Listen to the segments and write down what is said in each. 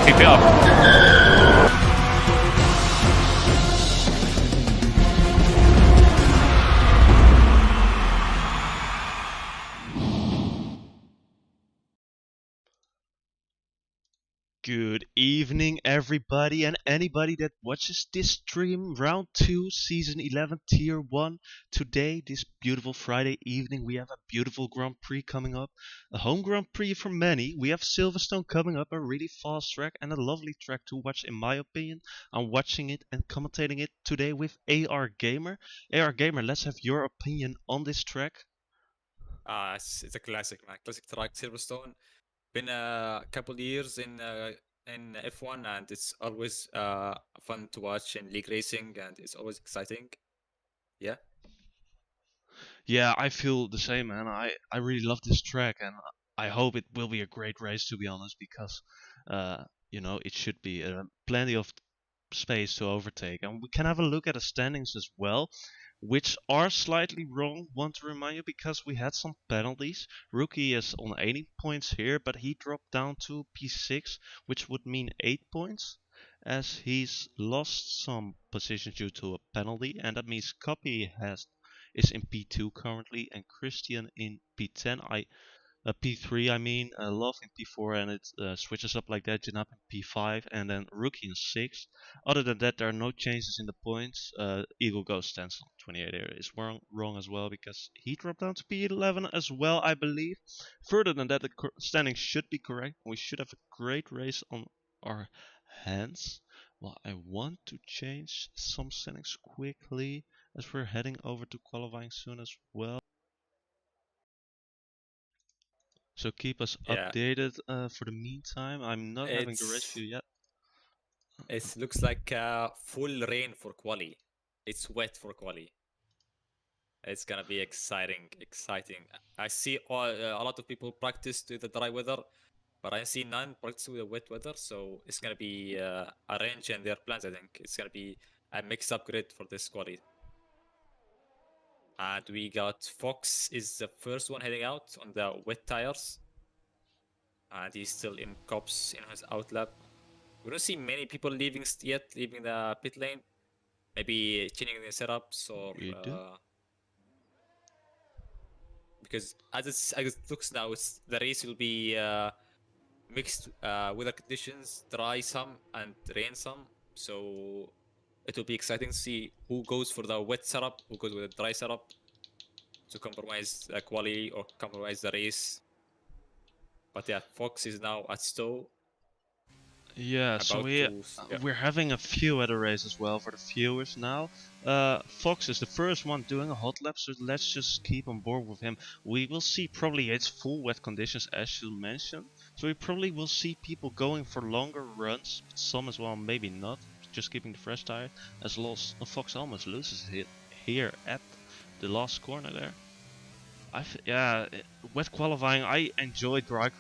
Keep it up. Good evening, everybody, and anybody that watches this stream. Round 2, Season 11, Tier 1. Today, this beautiful Friday evening, we have a beautiful Grand Prix coming up. A home Grand Prix for many. We have Silverstone coming up, a really fast track and a lovely track to watch, in my opinion. I'm watching it and commentating it today with AR Gamer. AR Gamer, let's have your opinion on this track. It's a classic, man. Classic track, Silverstone. Been a couple years in F1, and it's always fun to watch in league racing, and it's always exciting. Yeah. Yeah, I feel the same, man. I really love this track, and I hope it will be a great race, to be honest, because it should be plenty of space to overtake. And we can have a look at the standings as well, which are slightly wrong. Want to remind you, because we had some penalties. Rookie is on 80 points here, but he dropped down to P6, which would mean 8 points, as he's lost some positions due to a penalty, and that means Copy is in P2 currently, and Christian in P10. P3, I mean, Love in P4, and it switches up like that. Janab in P5, and then Rookie in 6. Other than that, there are no changes in the points. Eagle Ghost stands on 28 area is wrong as well, because he dropped down to P11 as well, I believe. Further than that, the standing should be correct. We should have a great race on our hands. Well, I want to change some settings quickly, as we're heading over to qualifying soon as well. So keep us updated for the meantime. I'm not having the race view yet. It looks like full rain for quali. It's wet for quali. It's gonna be exciting. I see a lot of people practice with the dry weather, but I see none practice with the wet weather. So it's gonna be arranged in their plans. I think it's gonna be a mix-up grid for this quali. And we got Fox is the first one heading out on the wet tires. And he's still in cops in his outlap. We don't see many people leaving the pit lane. Maybe changing the setups or because as it looks now, the race will be mixed weather conditions, dry some and rain some. So it will be exciting to see who goes for the wet setup, who goes with the dry setup, to compromise the quali or compromise the race. But yeah, Fox is now at Stowe. Yeah, so we're having a few at the race as well for the viewers now. Fox is the first one doing a hot lap, so let's just keep on board with him. We will see probably it's full wet conditions, as you mentioned, so we probably will see people going for longer runs, but some as well maybe not, just keeping the fresh tire. As Fox almost loses it here at the last corner there. Wet qualifying, I enjoy dry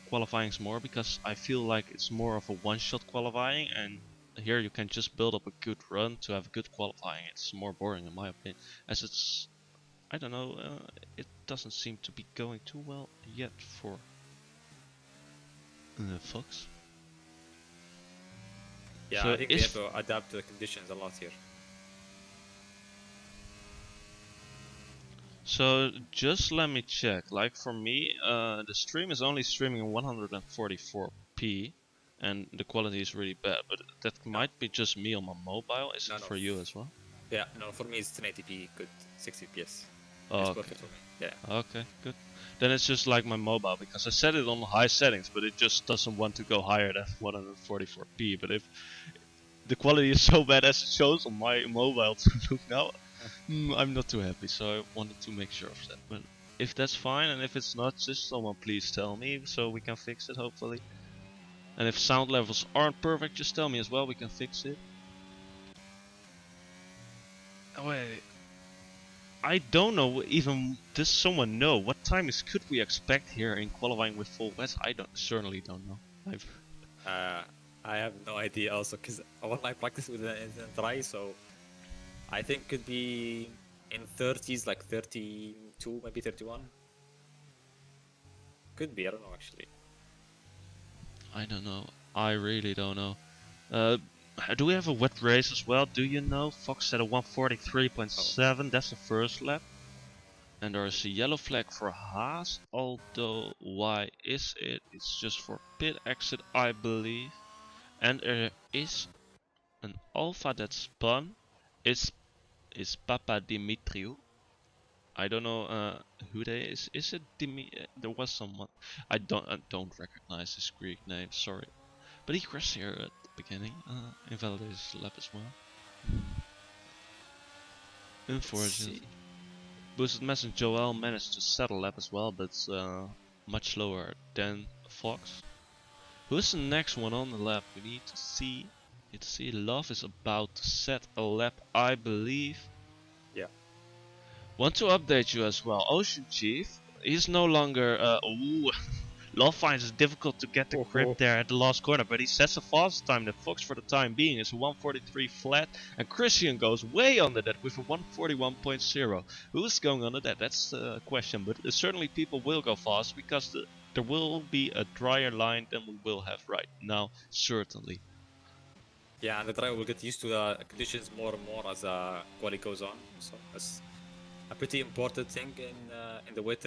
qualifying more, because I feel like it's more of a one-shot qualifying, and here you can just build up a good run to have good qualifying. It's more boring in my opinion, as it's, I don't know, it doesn't seem to be going too well yet for Fox. Yeah, so I think they have to adapt to the conditions a lot here. So just let me check. Like for me, the stream is only streaming in 144p, and the quality is really bad. But that might be just me on my mobile. Is it for you as well? Yeah, no, for me it's 1080p, good 60 fps. Oh, it's perfect for me. Yeah. Okay, good. Then it's just like my mobile, because I set it on high settings, but it just doesn't want to go higher than 144p. But if the quality is so bad as it shows on my mobile to look now, I'm not too happy, so I wanted to make sure of that. But if that's fine, and if it's not, just someone please tell me, so we can fix it hopefully. And if sound levels aren't perfect, just tell me as well, we can fix it. Oh, wait, I don't know, even does someone know what time could we expect here in qualifying with full wet? I certainly don't know. I have no idea also, because all my practice with the dry, so I think could be in 30s, like 32, maybe 31. Could be, I don't know actually. I don't know. I really don't know. Do we have a wet race as well? Do you know? Fox said a 143.7. That's the first lap. And there is a yellow flag for Haas. Although, why is it? It's just for pit exit, I believe. And there is an Alpha that spun. It's Papa Dimitriou. I don't know who they is. Is it there was someone. I don't recognize his Greek name. Sorry, but he crashed here at the beginning. Invalidated his lap as well. Unfortunate. Boosted Messenger Joel managed to settle lap as well, but much slower than Fox. Who's the next one on the lap? We need to see. Love is about to set a lap, I believe. Yeah. Want to update you as well. Ocean Chief, he's no longer. Love finds it difficult to get the grip there at the last corner, but he sets a fast time that Fox for the time being is a 143 flat, and Christian goes way under that with a 141.0. Who's going under that? That's the question, but certainly people will go fast because there will be a drier line than we will have right now, certainly. Yeah, and the driver will get used to the conditions more and more as quali goes on. So that's a pretty important thing in the wet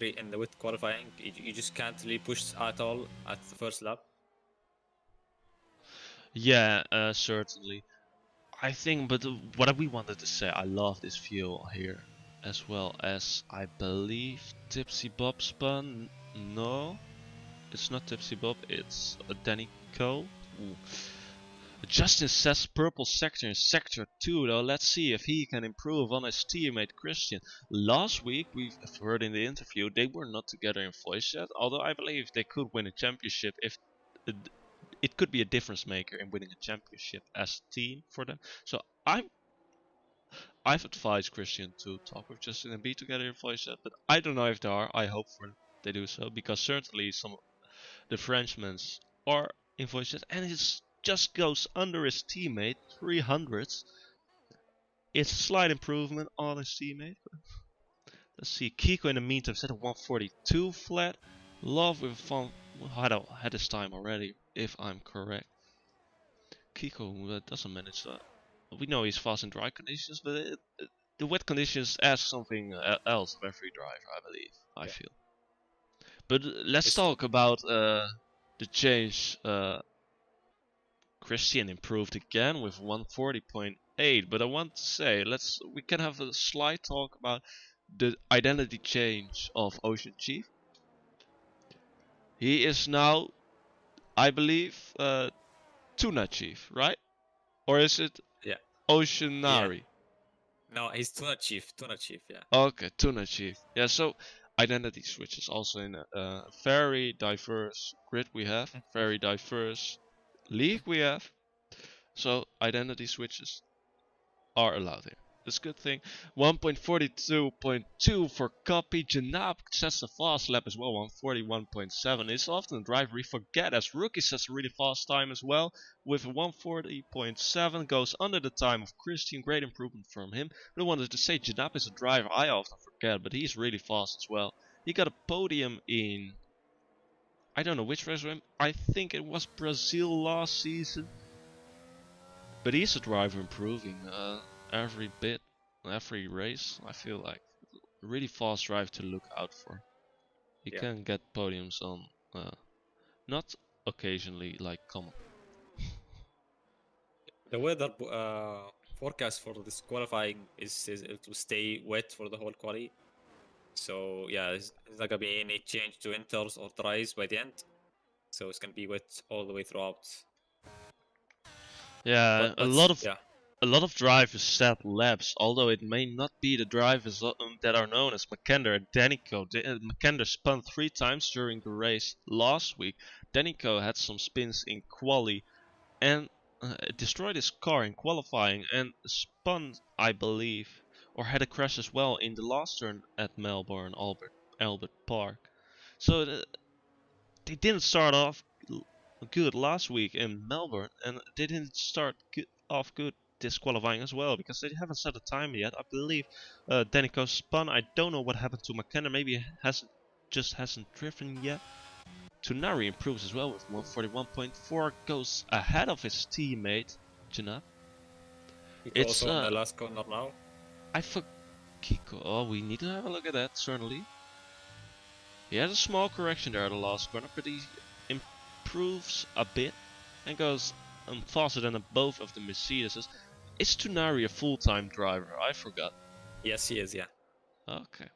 qualifying. You just can't really push at all at the first lap. Yeah, certainly. I think, but what we wanted to say, I love this fuel here, as well as I believe Tipsy Bob spun. No, it's not Tipsy Bob. It's Danny Cole. Ooh. Justin says purple sector in sector 2 though. Let's see if he can improve on his teammate Christian. Last week we've heard in the interview they were not together in voice yet, although I believe they could win a championship if it could be a difference maker in winning a championship as a team for them. So I've advised Christian to talk with Justin and be together in voice chat, but I don't know if they are. I hope they do so, because certainly some of the Frenchmen are in voice chat, and it's just goes under his teammate 300s. It's a slight improvement on his teammate. Let's see, Kiko in the meantime set a 142 flat. Love with fun had his time already, if I'm correct. Kiko doesn't manage that. We know he's fast in dry conditions, but the wet conditions ask something else of every driver, I believe. I feel. But let's talk about the change. Christian improved again with 140.8, but I want to say we can have a slight talk about the identity change of Ocean Chief. He is now, I believe, Tuna Chief, right? Or is it Oceanari? Yeah. No, he's Tuna Chief, yeah. Okay, Tuna Chief. Yeah, so identity switches also in a very diverse grid we have, very diverse league we have. So identity switches are allowed here. That's a good thing. 1.42.2 for copy. Janab sets a fast lap as well, 141.7. It's often a driver we forget, as Rookie sets a really fast time as well with 140.7. Goes under the time of Christian. Great improvement from him. But I wanted to say Janab is a driver I often forget, but he's really fast as well. He got a podium in, I don't know which race. I think it was Brazil last season. But he's a driver improving every bit, every race. I feel like a really fast drive to look out for. He can get podiums on, not occasionally like common. The weather forecast for this qualifying is it will stay wet for the whole quali. So yeah, there's not gonna be any change to inters or dries by the end. So it's gonna be wet all the way throughout. Yeah, a lot of drivers set laps, although it may not be the drivers that are known as Mackinder and Danico. Mackinder spun 3 times during the race last week. Danico had some spins in quali and destroyed his car in qualifying and spun, I believe, or had a crash as well in the last turn at Melbourne Albert Park. So they didn't start off good last week in Melbourne, and they didn't start off good this qualifying as well, because they haven't set a time yet. I believe Danico spun. I don't know what happened to McKenna. Maybe he hasn't driven yet. Tunari improves as well with 141.4, goes ahead of his teammate Janab. Kiko It's also on the last corner now. I forgot Kiko. Oh, we need to have a look at that certainly. He has a small correction there at the last corner, but he improves a bit and goes faster than both of the Mercedes. Is Tunari a full-time driver? I forgot. Yes, he is. Yeah. Okay,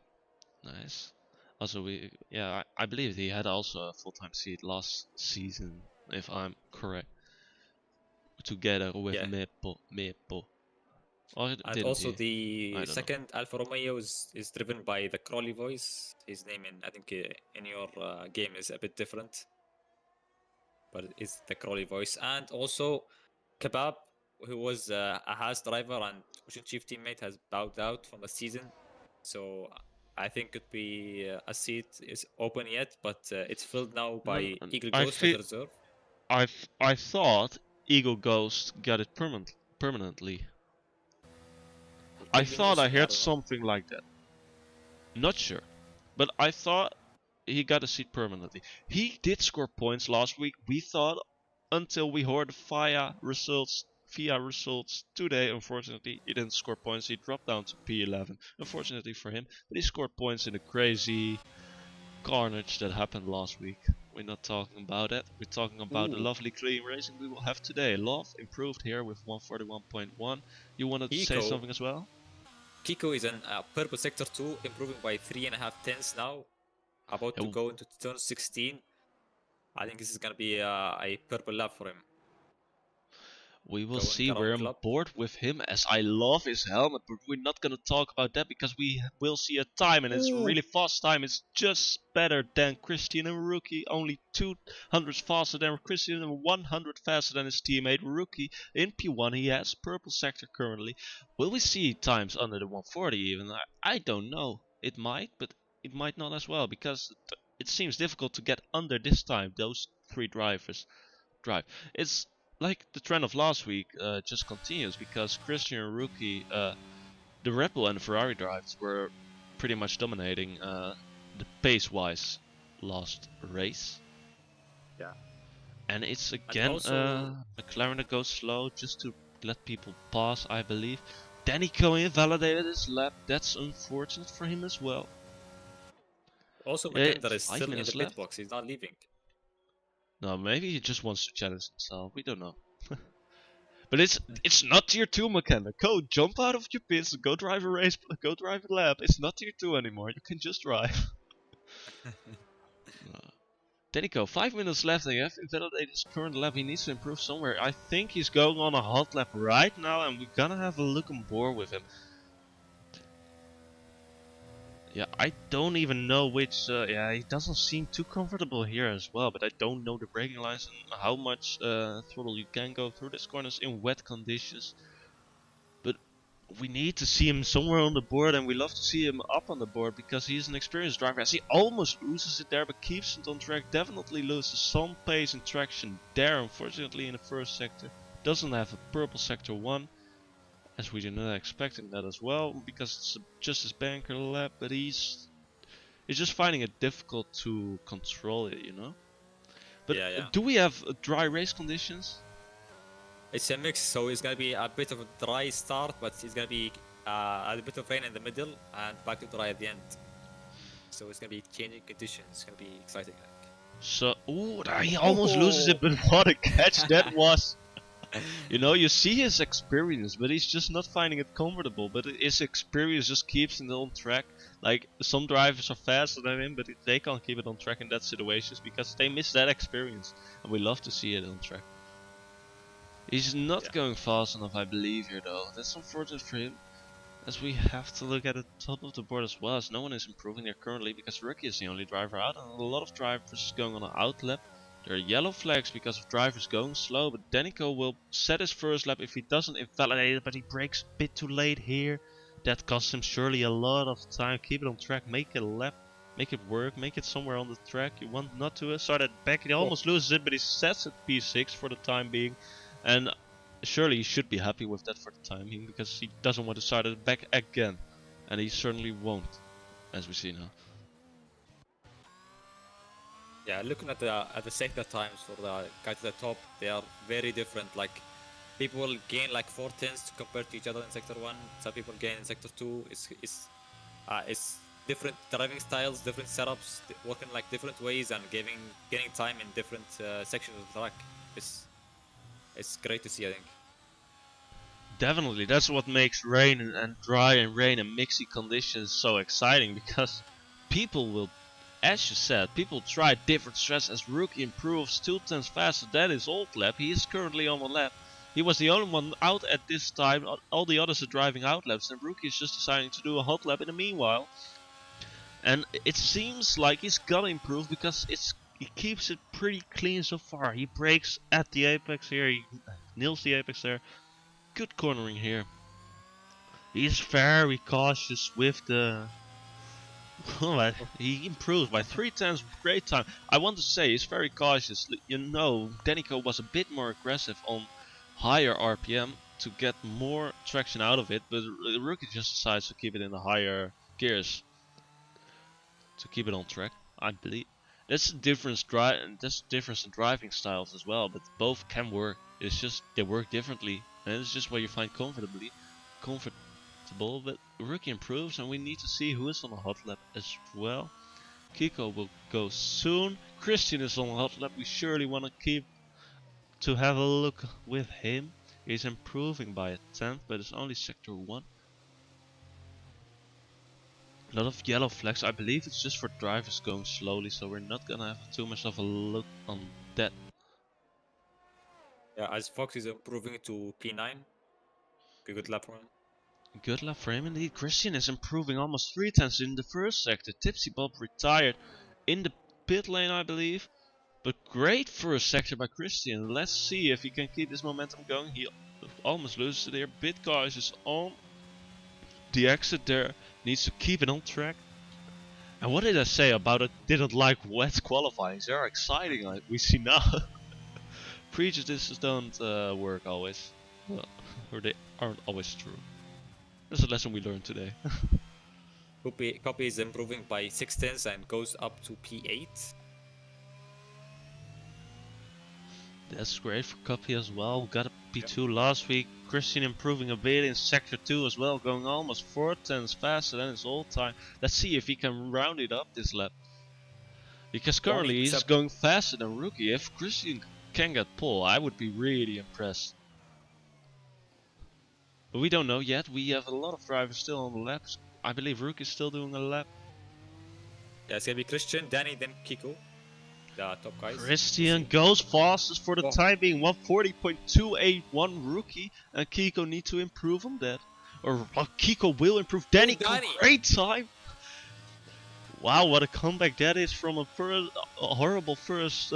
nice. Also, I believe he had also a full-time seat last season, if I'm correct. Together with Mepo. Or And didn't also he? the I don't know. second Alfa Romeo is driven by the Crowley voice. His name I think in your game is a bit different, but it's the Crowley voice. And also Kebab, who was a Haas driver and Ocean Chief teammate, has bowed out from the season. So I think could be a seat is open yet, but it's filled now by Eagle Ghost as a reserve. I thought Eagle Ghost got it permanently. I thought I heard something like that. Not sure, but I thought he got a seat permanently. He did score points last week. We thought until we heard FIA results today. Unfortunately, he didn't score points. He dropped down to P11. Unfortunately for him, but he scored points in the crazy carnage that happened last week. We're not talking about that. We're talking about the lovely clean racing we will have today. Love improved here with 141.1. You wanted to say something as well? Kiko is in purple sector 2, improving by 3.5 tenths now. About to go into turn 16. I think this is gonna be a purple lap for him. We will see. We're on board with him, as I love his helmet, but we're not gonna talk about that because we will see a time, and it's really fast time. It's just better than Christian and Rookie, only 200 faster than Christian and 100 faster than his teammate Rookie. In P1 he has purple sector currently. Will we see times under the 140 even? I don't know. It might, but it might not as well, because it seems difficult to get under this time. Those three drivers drive. It's like the trend of last week just continues, because Christian and Rookie, the Red Bull and the Ferrari drives were pretty much dominating the pace-wise last race. Yeah. And it's again McLaren that goes slow just to let people pass, I believe. Danico invalidated his lap. That's unfortunate for him as well. Also, McKenna is still in the pit box. He's not leaving. No, maybe he just wants to challenge himself. We don't know. But it's not tier 2, McKenna. Go jump out of your pits, go drive a race, go drive a lap. It's not tier 2 anymore. You can just drive. Denico, 5 minutes left. They have invalidated his current lap. He needs to improve somewhere. I think he's going on a hot lap right now, and we're gonna have a look on board with him. Yeah, I don't even know which, yeah, he doesn't seem too comfortable here as well, but I don't know the braking lines and how much throttle you can go through these corners in wet conditions. But we need to see him somewhere on the board, and we love to see him up on the board, because he's an experienced driver. As he almost loses it there, but keeps it on track, definitely loses some pace and traction there, unfortunately, in the first sector. Doesn't have a purple sector 1. As we did not expecting that as well, because it's just his banker lap, but he's just finding it difficult to control it, you know. But do we have dry race conditions? It's a mix, so it's gonna be a bit of a dry start, but it's gonna be a bit of rain in the middle and back to dry at the end. So it's gonna be changing conditions. It's gonna be exciting. So, ooh, he almost loses it, but what a catch that was! You know, you see his experience, but he's just not finding it comfortable. But his experience just keeps him on track. Like, some drivers are faster than him, but they can't keep it on track in that situations because they miss that experience. And we love to see it on track. He's not going fast enough, I believe, here though. That's unfortunate for him, as we have to look at the top of the board as well, as no one is improving there currently, because Rookie is the only driver out, and a lot of drivers going on an out lap. There are yellow flags because of drivers going slow, but Denico will set his first lap if he doesn't invalidate it, but he brakes a bit too late here. That costs him surely a lot of time. Keep it on track, make it a lap, make it work, make it somewhere on the track. You want not to start it back, he almost loses it, but he sets at P6 for the time being. And surely he should be happy with that for the time being, because he doesn't want to start it back again. And he certainly won't, as we see now. Yeah, looking at the sector times for the guy to the top, they are very different. Like people will gain like 4 tenths compared to each other in sector 1. Some people gain in sector 2. It's different driving styles, different setups, working like different ways, and gaining time in different sections of the track. It's great to see, I think. Definitely, that's what makes rain and dry and rain and mixy conditions so exciting, because people will, as you said, people try different strats. As Rookie improves 2 tenths faster than his old lap, he is currently on a lap. He was the only one out at this time, all the others are driving out laps, and Rookie is just deciding to do a hot lap in the meanwhile. And it seems like he's gonna improve, because he keeps it pretty clean so far. He brakes at the apex here, he nails the apex there. Good cornering here. He's very cautious with the... he improves by 3 tenths, great time. I want to say he's very cautious. You know, Danico was a bit more aggressive on higher RPM to get more traction out of it, but the Rookie just decides to keep it in the higher gears to keep it on track, I believe. That's a difference in driving styles as well, but both can work. It's just they work differently, and it's just where you find comfortable. But Rookie improves, and we need to see who is on a hot lap as well. Kiko will go soon. Christian is on a hot lap. We surely want to have a look with him. He's improving by a tenth, but it's only sector 1. A lot of yellow flags. I believe it's just for drivers going slowly, so we're not gonna have too much of a look on that. Yeah, as Fox is improving to P9, be good lap run. Good lap for him indeed. Christian is improving almost 3 tenths in the first sector. Tipsy Bob retired in the pit lane, I believe. But great first sector by Christian. Let's see if he can keep this momentum going. He almost loses it there. Bitcars is on the exit there. Needs to keep it on track. And what did I say about it? Didn't like wet qualifying. They are exciting, like we see now. Prejudices don't work always. Well, or they aren't always true. That's a lesson we learned today. Copy is improving by 6 tenths and goes up to P8. That's great for Copy as well. Got a P2 last week. Christian improving a bit in sector 2 as well, going almost 4 tenths faster than his old time. Let's see if he can round it up this lap. Because currently he's going faster than Rookie. If Christian can get pole, I would be really impressed. But we don't know yet. We have a lot of drivers still on the laps. I believe Rook is still doing a lap. Yeah, it's gonna be Christian, Danny, then Kiko. The top guys. Christian goes fastest for the time being. 140.281 Rookie. And Kiko need to improve on that. Or Kiko will improve. Danny, great time. Wow, what a comeback that is from a horrible first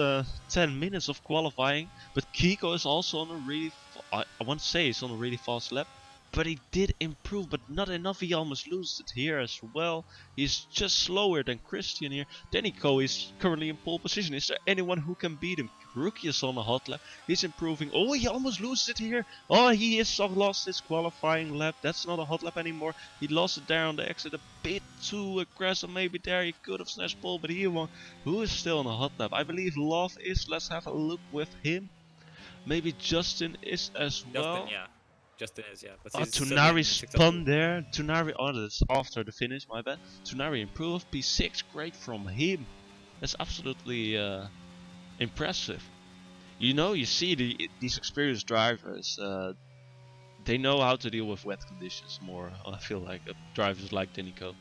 10 minutes of qualifying. But Kiko is also on a really, I want to say he's on a really fast lap. But he did improve, but not enough. He almost loses it here as well. He's just slower than Christian here. Danico is currently in pole position. Is there anyone who can beat him? Rookie is on a hot lap. He's improving. Oh, he almost loses it here. Oh, he is lost his qualifying lap. That's not a hot lap anymore. He lost it there on the exit. A bit too aggressive. Maybe there he could have snatched pole, but he won. Who is still on a hot lap? I believe Love is. Let's have a look with him. Maybe Justin is as well. Justin, yeah. Justin is, yeah. But Tunari spun there. Tunari, oh, that's after the finish, my bad. Tunari improved. P6, great from him. That's absolutely impressive. You know, you see these experienced drivers, they know how to deal with wet conditions more. I feel like drivers like Danico.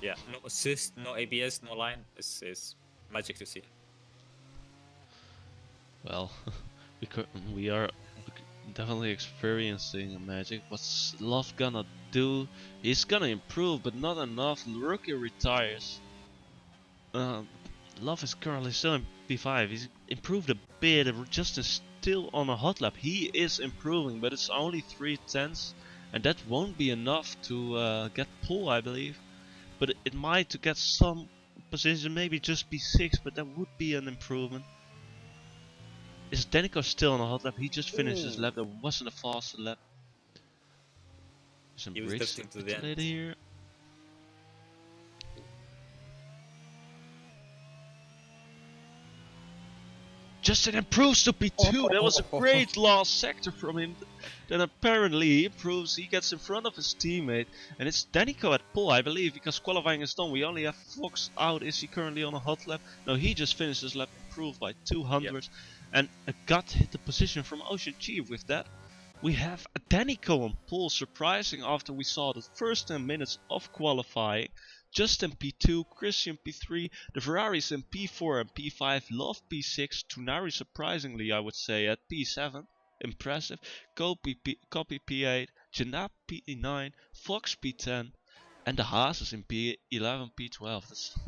Yeah, no assist, no ABS, no line. It's magic to see. Well, we are definitely experiencing magic. What's Love gonna do? He's gonna improve, but not enough. Rookie retires. Love is currently still in P5. He's improved a bit. Justin is still on a hot lap. He is improving, but it's only 3 tenths, and that won't be enough to get pole, I believe. But it might to get some position, maybe just P6, but that would be an improvement. Is Danico still on a hot lap? He just finished his lap. That wasn't a fast lap. Some bridge to the end here. Justin improves to P2. That was a great last sector from him. Then apparently he improves, he gets in front of his teammate. And it's Danico at pole, I believe, because qualifying is done. We only have Fox out. Is he currently on a hot lap? No, he just finished his lap, improved by 200. Yep. And a gut hit the position from Ocean Chief with that. We have Danico on pole, surprising after we saw the first 10 minutes of qualifying. Justin P2, Christian P3, the Ferraris in P4 and P5, Love P6, Tunari surprisingly I would say at P7, impressive, Copy P8, Janab P9, Fox P10, and the Haas is in P11, P12. That's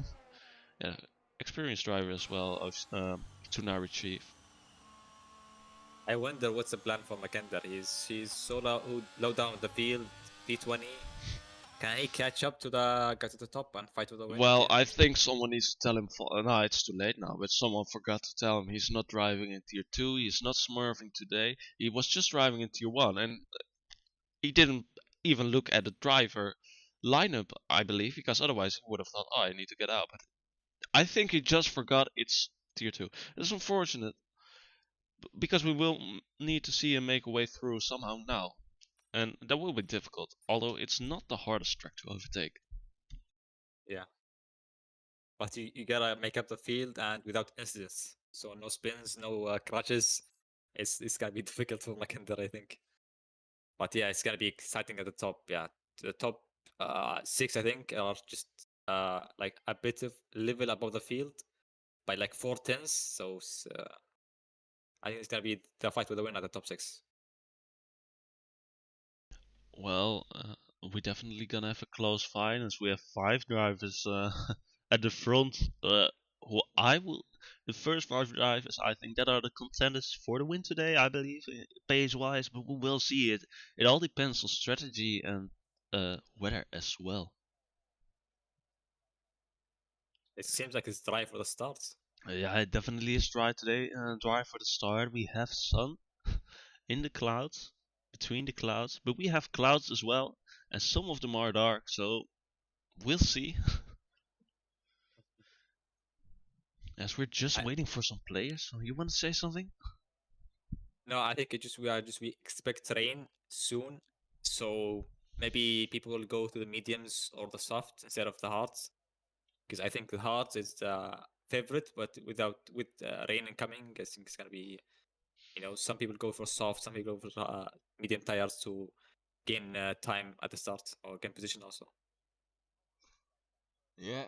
yeah, experienced driver as well of Tunari Chief. I wonder what's the plan for Mackinder. He's so low down the field, P20. Can he catch up to the top and fight to the win? Well, I think someone needs to tell him. No, it's too late now. But someone forgot to tell him he's not driving in Tier 2. He's not smurfing today. He was just driving in Tier 1, and he didn't even look at the driver lineup, I believe, because otherwise he would have thought, oh, I need to get out. But I think he just forgot it's Tier 2. It's unfortunate because we will need to see him make a way through somehow now. And that will be difficult, although it's not the hardest track to overtake. Yeah. But you gotta make up the field and without incidents. So no spins, no crashes. It's gonna be difficult for Mackinder, I think. But yeah, it's gonna be exciting at the top. Yeah, the top 6, I think, are just like a bit of level above the field by like 4 tenths. So I think it's gonna be the fight with the win at the top 6. Well, we're definitely gonna have a close fight as we have 5 drivers at the front. Who I will, the first 5 drivers, I think that are the contenders for the win today. I believe pace-wise, but we will see it. It all depends on strategy and weather as well. It seems like it's dry for the start. Yeah, it definitely is dry today. Dry for the start. We have sun in the clouds. Between the clouds, but we have clouds as well, and some of them are dark, so we'll see. As we're just waiting for some players. So you want to say something? No, I think we expect rain soon, so maybe people will go to the mediums or the soft instead of the hards, because I think the hards is the favorite, but with rain incoming, I think it's gonna be, some people go for soft, some people go for medium tires to gain time at the start or gain position also. Yeah,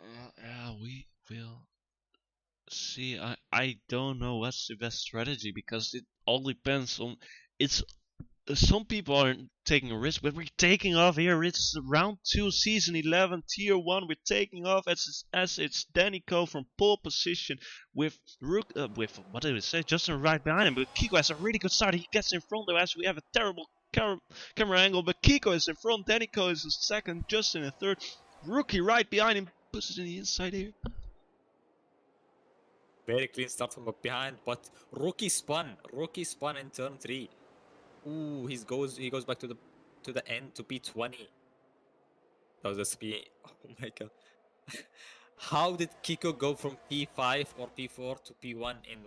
we will see. I don't know what's the best strategy because it all depends on. It's some people aren't taking a risk, but we're taking off here. It's round 2, season 11, tier 1. We're taking off as it's Danico from pole position with what did it say? Justin right behind him, but Kiko has a really good start. He gets in front though as we have a terrible camera angle, but Kiko is in front. Danico is in second, Justin in third. Rookie right behind him, pushes in the inside here. Very clean start from behind, but Rookie spun in turn 3. Ooh, he goes back to the end to P20. That was a speed. Oh my god. How did Kiko go from P5 or P4 to P1 in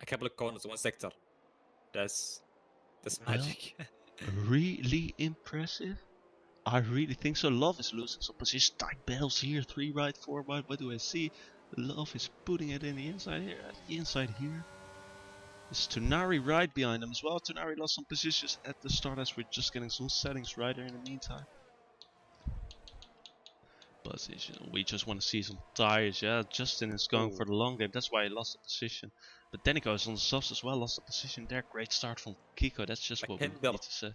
a couple of corners, one sector? That's magic. Well, really impressive. I really think so. Love is losing some position. Tight bells here, 3 right, 4 right. What do I see? Love is putting it in the inside here. At the inside here. It's Tunari right behind him as well. Tunari lost some positions at the start as we're just getting some settings right there in the meantime. Position. We just want to see some tires. Yeah, Justin is going for the long game. That's why he lost the position. But Danico is on the softs as well. Lost the position there. Great start from Kiko. That's just what we need to say.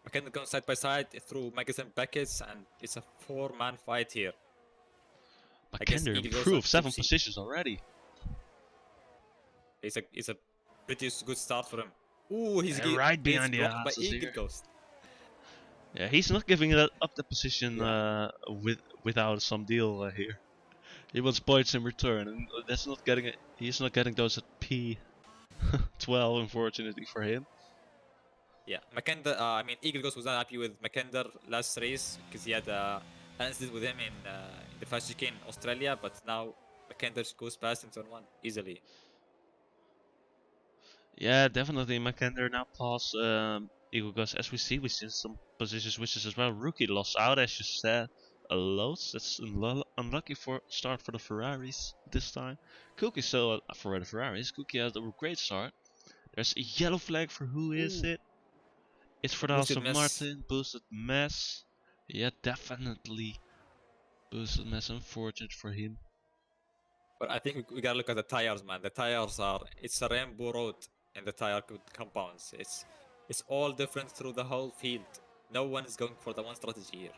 Mackinder going side by side through Magazine Beckett, and it's a 4-man fight here. Mackinder improved 7 positions already. It's a pretty good start for him. Ooh, he's right behind the by Eagle Ghost. Yeah, he's not giving it up the position without some deal here. He wants points in return, and that's not getting it. He's not getting those at P12, unfortunately for him. Yeah, Mackinder. Eagle Ghost was not happy with Mackinder last race because he had an incident with him in the fast chicane in Australia, but now Mackinder goes past in turn 1 easily. Yeah, definitely. Makander now pass Eagle Ghost. As we see some position switches as well. Rookie lost out, as you said. A loss. That's unlucky for start for the Ferraris this time. Cookie still for the Ferraris. Cookie has a great start. There's a yellow flag for who is Ooh. it? It's for the House Boosted of mess. Martin. Boosted mess. Yeah, definitely. Boosted mess. Unfortunate for him. But I think we gotta look at the tires, man. The tires are, it's a rainbow road in the tire compounds. It's all different through the whole field. No one is going for the one strategy here.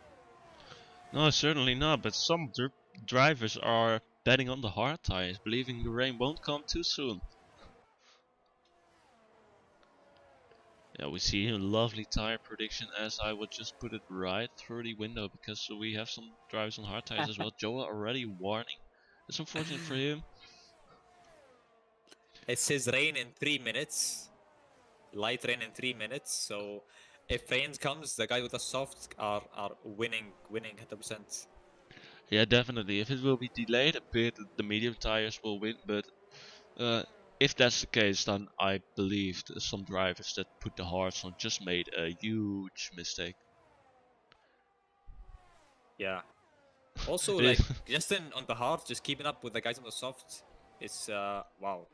No, certainly not. But some drivers are betting on the hard tires, believing the rain won't come too soon. Yeah, we see a lovely tire prediction, as I would just put it right through the window, because we have some drivers on hard tires as well. Joa already warning. It's unfortunate for him. It says rain in 3 minutes. Light rain in 3 minutes. So if rain comes, the guy with the softs are winning 100%. Yeah, definitely. If it will be delayed a bit, the medium tires will win. But if that's the case, then I believe some drivers that put the hards on just made a huge mistake. Yeah. Also, It like is. Justin on the hard, just keeping up with the guys on the soft. It's wow.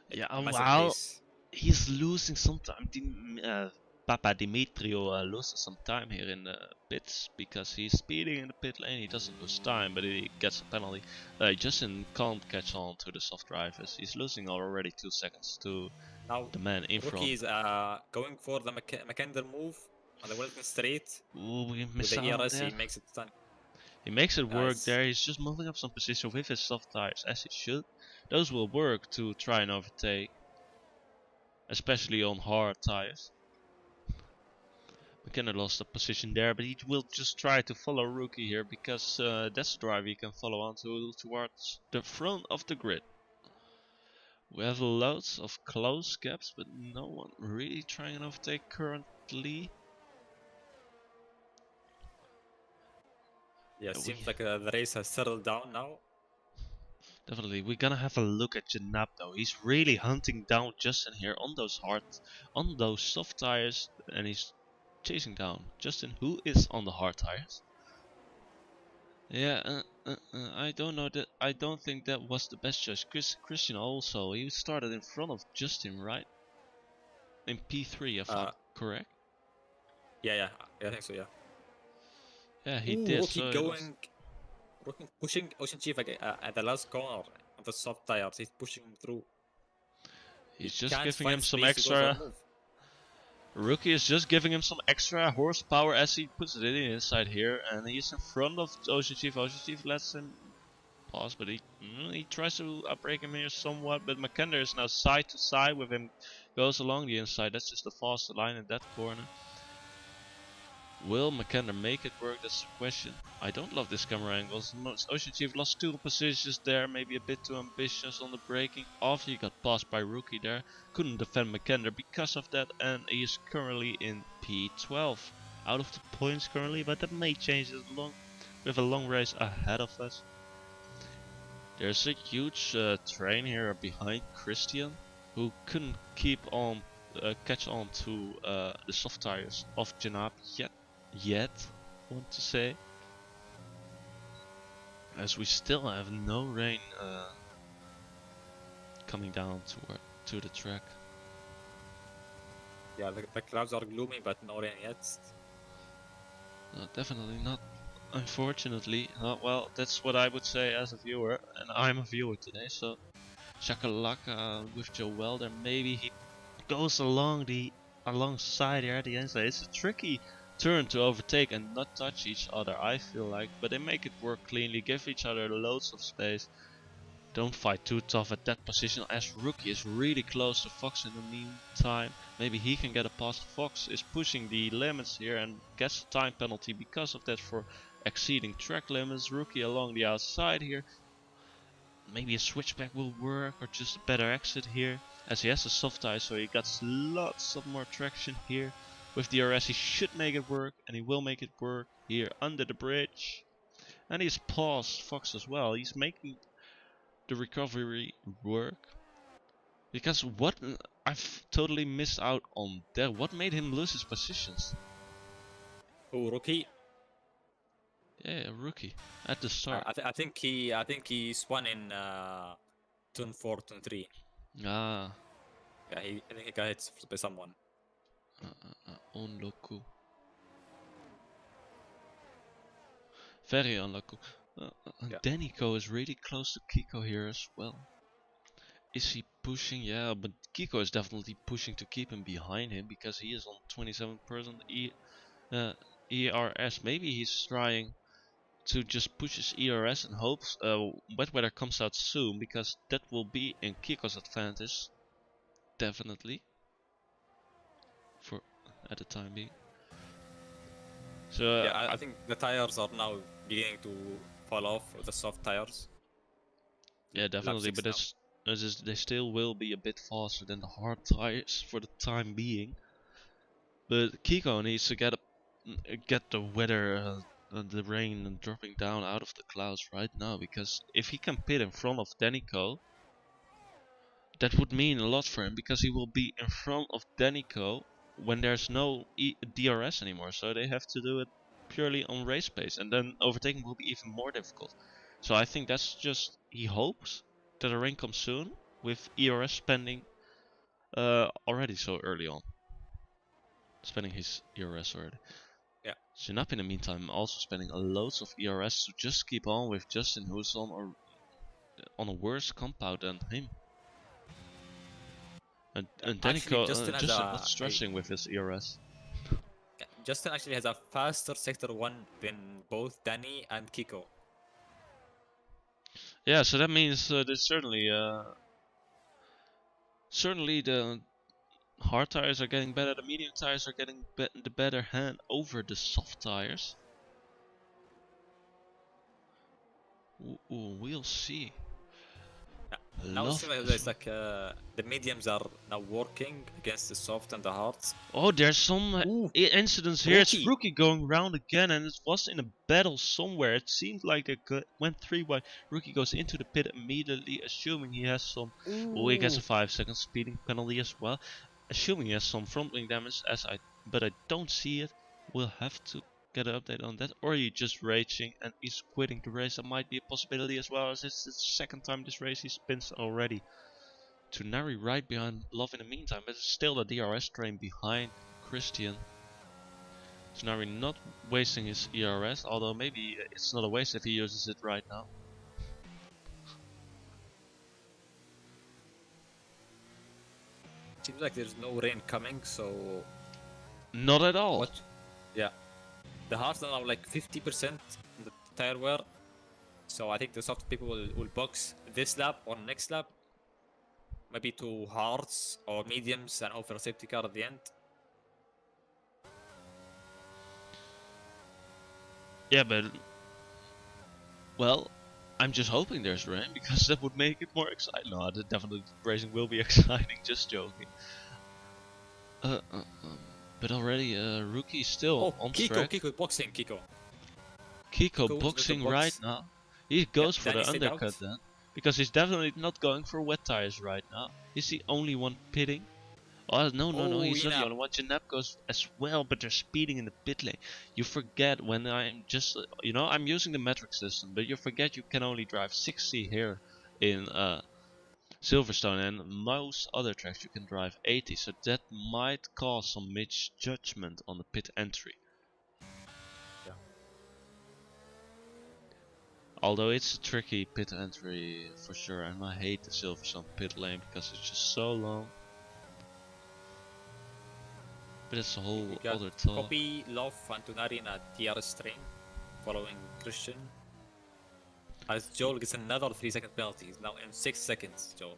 Yeah, Massive wow. pace. He's losing some time. Papa Dimitrio loses some time here in the pits because he's speeding in the pit lane. He doesn't lose time, but he gets a penalty. Justin can't catch on to the soft drivers. He's losing already 2 seconds to Now, the man in front. Rookie is going for the Mackinder move on the Wellington straight. Ooh, we With miss the out ERS, there. he makes it done. He makes it work Guys. there. He's just moving up some position with his soft tires as he should. Those will work to try and overtake, especially on hard tires. McKenna lost a position there, but he will just try to follow Rookie here because that's the drive he can follow on towards the front of the grid. We have loads of close gaps, but no one really trying to overtake currently. Yeah, seems like the race has settled down now. Definitely, we're gonna have a look at Janab though. He's really hunting down Justin here on those soft tires, and he's chasing down Justin, who is on the hard tires. Yeah, I don't know that. I don't think that was the best choice. Christian also, he started in front of Justin, right? In P3, if I'm correct. Yeah, I think so. Yeah. Yeah, he Ooh, did. Rookie So going, Rookie pushing Ocean Chief at the last corner on the soft tires. He's pushing him through. he's He just can't giving find him some space to go for a extra. move. Rookie is just giving him some extra horsepower as he puts it in inside here, and he's in front of Ocean Chief. Ocean Chief lets him pass, but he tries to outbrake him here somewhat. But McKenna is now side to side with him, goes along the inside. That's just the faster line in that corner. Will McKenna make it work? That's the question. I don't love this camera angles. Ocean Chief lost 2 positions there, maybe a bit too ambitious on the braking. After he got passed by Rookie there, couldn't defend McKenna because of that, and he is currently in P12. Out of the points currently, but that may change it with a long race ahead of us. There's a huge train here behind Christian, who couldn't catch on to the soft tires of Janab yet, want to say, as we still have no rain coming down to the track. Yeah, the clouds are gloomy, but no rain yet. Definitely not. Unfortunately, well, that's what I would say as a viewer, and I'm a viewer today, so Shakalaka with Joel there, maybe he goes alongside here at the inside. It's a tricky turn to overtake and not touch each other, I feel like, but they make it work cleanly, give each other loads of space. Don't fight too tough at that position, as Rookie is really close to Fox in the meantime. Maybe he can get a pass. Fox is pushing the limits here and gets a time penalty because of that for exceeding track limits. Rookie along the outside here. Maybe a switchback will work, or just a better exit here, as he has a soft tire, so he got lots of more traction here. With the RS he should make it work, and he will make it work here under the bridge. And he's paused Fox as well. He's making the recovery work. Because what I've totally missed out on that. What made him lose his positions? Oh, rookie. Yeah, a rookie at the start. I think he spun in turn 4, turn 3. Ah, Yeah, I think he got hit by someone. unlucky. Very unlucky. Yeah. Danico is really close to Kiko here as well. Is he pushing? Yeah, but Kiko is definitely pushing to keep him behind him because he is on 27% ERS. Maybe he's trying to just push his ERS and hopes wet weather comes out soon, because that will be in Kiko's advantage, definitely, for at the time being. So Yeah, I think the tires are now beginning to fall off, the soft tires. yeah, definitely, but they still will be a bit faster than the hard tires for the time being. But Kiko needs to get the weather, the rain dropping down out of the clouds right now, because if he can pit in front of Danico, that would mean a lot for him, because he will be in front of Danico when there's no DRS anymore. So they have to do it purely on race pace, and then overtaking will be even more difficult. So I think that's just, he hopes that the rain comes soon with ERS spending already so early on. Spending his ERS already. Yeah. Synap in the meantime also spending loads of ERS to just keep on with Justin, who's on a worse compound than him. And Danico, Justin not stressing with his ERS. Justin actually has a faster sector 1 than both Danny and Kiko. Yeah, so that means there's certainly the hard tires are getting better, the medium tires are getting the better hand over the soft tires. Ooh, we'll see. Now it seems like there's like the mediums are now working against the soft and the hards. Oh, there's some incidents here. Rookie. It's Rookie going round again, and it was in a battle somewhere. It seemed like it went 3 wide. Rookie goes into the pit immediately, assuming he has some. Oh, he gets a 5-second speeding penalty as well. Assuming he has some front wing damage, but I don't see it. We'll have to get an update on that, or he just raging and he's quitting the race. That might be a possibility as well, as it's the second time this race he spins already. Tunari right behind Love in the meantime, but it's still the DRS train behind Christian. Tunari not wasting his ERS, although maybe it's not a waste if he uses it right now. Seems like there's no rain coming, so... Not at all. What? Yeah. The hards are now like 50% in the tire wear. So I think the soft people will box this lap or next lap. Maybe 2 hards or mediums and offer a safety car at the end. Yeah, but... Well, I'm just hoping there's rain, because that would make it more exciting. No, definitely racing will be exciting, just joking. But already Rookie still on track. Kiko boxing, Kiko. Kiko boxing right now. He goes for the undercut then. Because he's definitely not going for wet tires right now. He's the only one pitting. Oh, no, he's not the only one. Janap goes as well, but they're speeding in the pit lane. You forget when I'm just, I'm using the metric system, but you forget you can only drive 60 here in Silverstone, and most other tracks you can drive 80, so that might cause some misjudgment on the pit entry. Yeah. Although it's a tricky pit entry for sure, and I hate the Silverstone pit lane because it's just so long. But it's a whole other talk. Copy, Love, and Tunari in a TRS train, following Christian. As Joel gets another 3-second penalty. He's now in 6 seconds, Joel.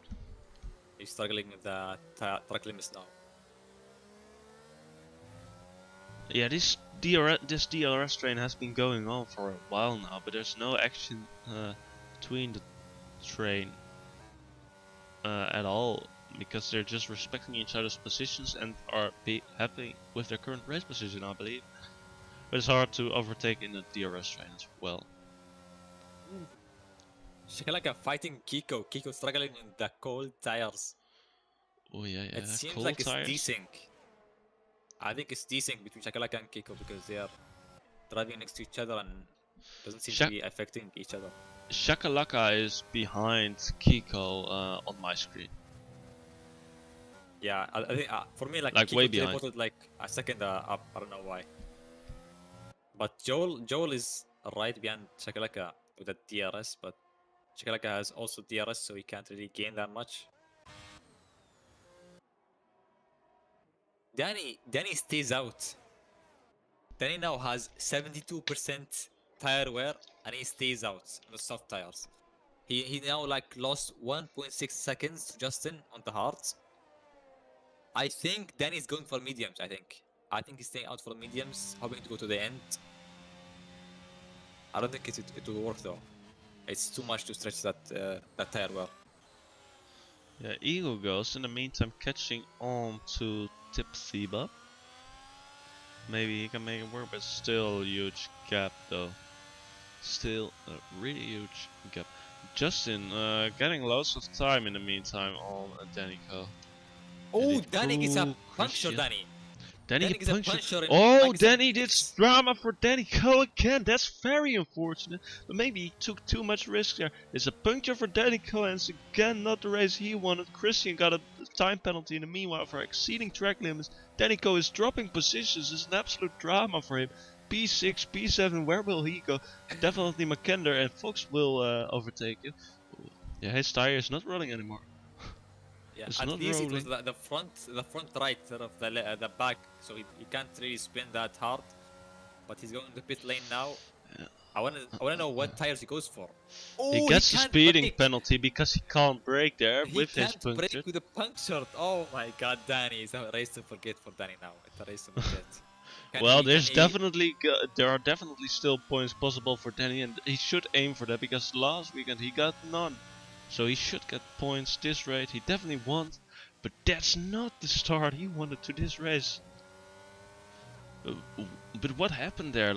He's struggling with the track limits now. Yeah, this DRS train has been going on for a while now, but there's no action between the train at all, because they're just respecting each other's positions and are happy with their current race position, I believe. But it's hard to overtake in the DRS train as well. She's like a fighting Kiko. Kiko struggling in the cold tires. Oh yeah, yeah. It seems Cold like it's tires. desync. I think it's desync between Shakalaka and Kiko because they are driving next to each other and doesn't seem to be affecting each other. Shakalaka is behind Kiko on my screen. Yeah, I think for me, like Way Kiko behind. teleported like a second up. I don't know why. But Joel is right behind Shakalaka with a DRS, but Shakalaka has also DRS, so he can't really gain that much. Danny stays out. Danny now has 72% tire wear, and he stays out on the soft tires. He now like lost 1.6 seconds to Justin on the hards. I think Danny's going for mediums. I think he's staying out for mediums, hoping to go to the end. I don't think it will work though. It's too much to stretch that tire well. Yeah, Eagle Ghost in the meantime catching on to Tipsy-Bop. Maybe he can make it work, but still a huge gap though. Still a really huge gap. Justin getting loads of time in the meantime on Danico. Oh, Danny is a puncture, Danny. Danny is a puncture. Oh, Danny did drama for Danico again. That's very unfortunate. But maybe he took too much risk there. It's a puncture for Danico, and it's again not the race he wanted. Christian got a time penalty in the meanwhile for exceeding track limits. Danico is dropping positions. It's an absolute drama for him. P6, P7, where will he go? Definitely McKender, and Fox will overtake him. Yeah, his tire is not rolling anymore. Yeah, it's at not least rolling. It was the front right of the back, so he can't really spin that hard. But he's going to pit lane now. Yeah. I wanna know what tires he goes for. Oh, he gets a speeding penalty because he can't brake there with his puncture. He can't brake with a puncture. Oh my God, Danny! It's a race to forget for Danny now. It's a race to forget. Well, there are definitely still points possible for Danny, and he should aim for that because last weekend he got none. So he should get points this race. He definitely wants, but that's not the start he wanted to this race. But what happened there?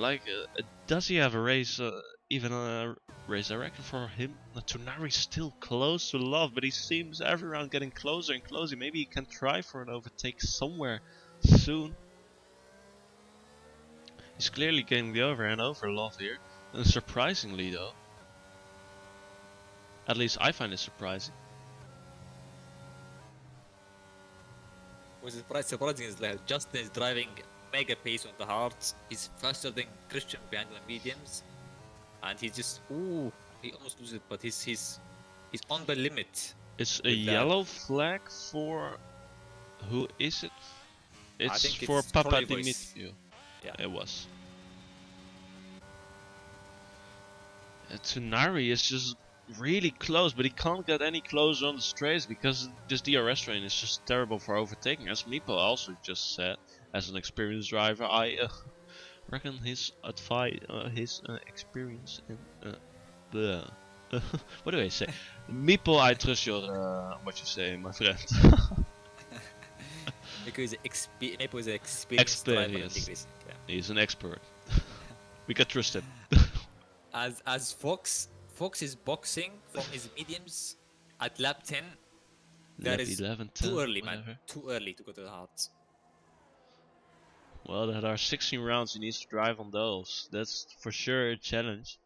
Does he have a race, even a race director for him? Tonari's still close to Love, but he seems every round getting closer and closer. Maybe he can try for an overtake somewhere soon. He's clearly getting the overhand over Love here, and surprisingly though. At least I find it surprising. What's surprising is that Justin is driving mega pace on the hards. He's faster than Christian behind the mediums, and he just he almost loses it, but he's on the limit. It's a yellow flag for who is it? It's for Papa Dimitri. Yeah, it was. Tonari is just really close, but he can't get any closer on the straights because this DRS train is just terrible for overtaking. As Meepo also just said, as an experienced driver, I reckon his experience in the what do I say? Meepo, I trust your what you say, my friend. Because Meepo is an experienced driver in racing. Yeah. He's an expert. We can trust him. As Fox is boxing from his mediums at lap 10. That is 11, 10, too early, man. Too early to go to the hards. Well, there are 16 rounds he needs to drive on those. That's for sure a challenge.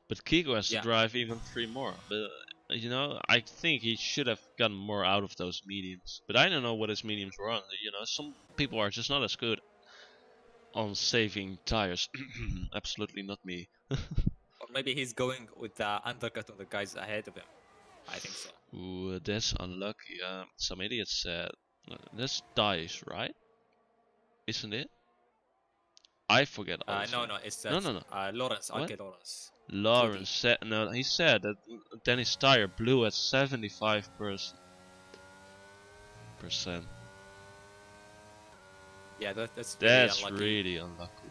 But Kiko has to drive even 3 more. But you know, I think he should have gotten more out of those mediums. But I don't know what his mediums were on. You know, some people are just not as good on saving tires. Absolutely not me. Or maybe he's going with the undercut on the guys ahead of him. I think so. Ooh, that's unlucky. Some idiot said that's Dice, right? Isn't it? I forget. No, it's no. Lawrence. What? Okay, Lawrence. Lawrence said no. He said that Dennis tire blew at 75%. Yeah, that's really unlucky.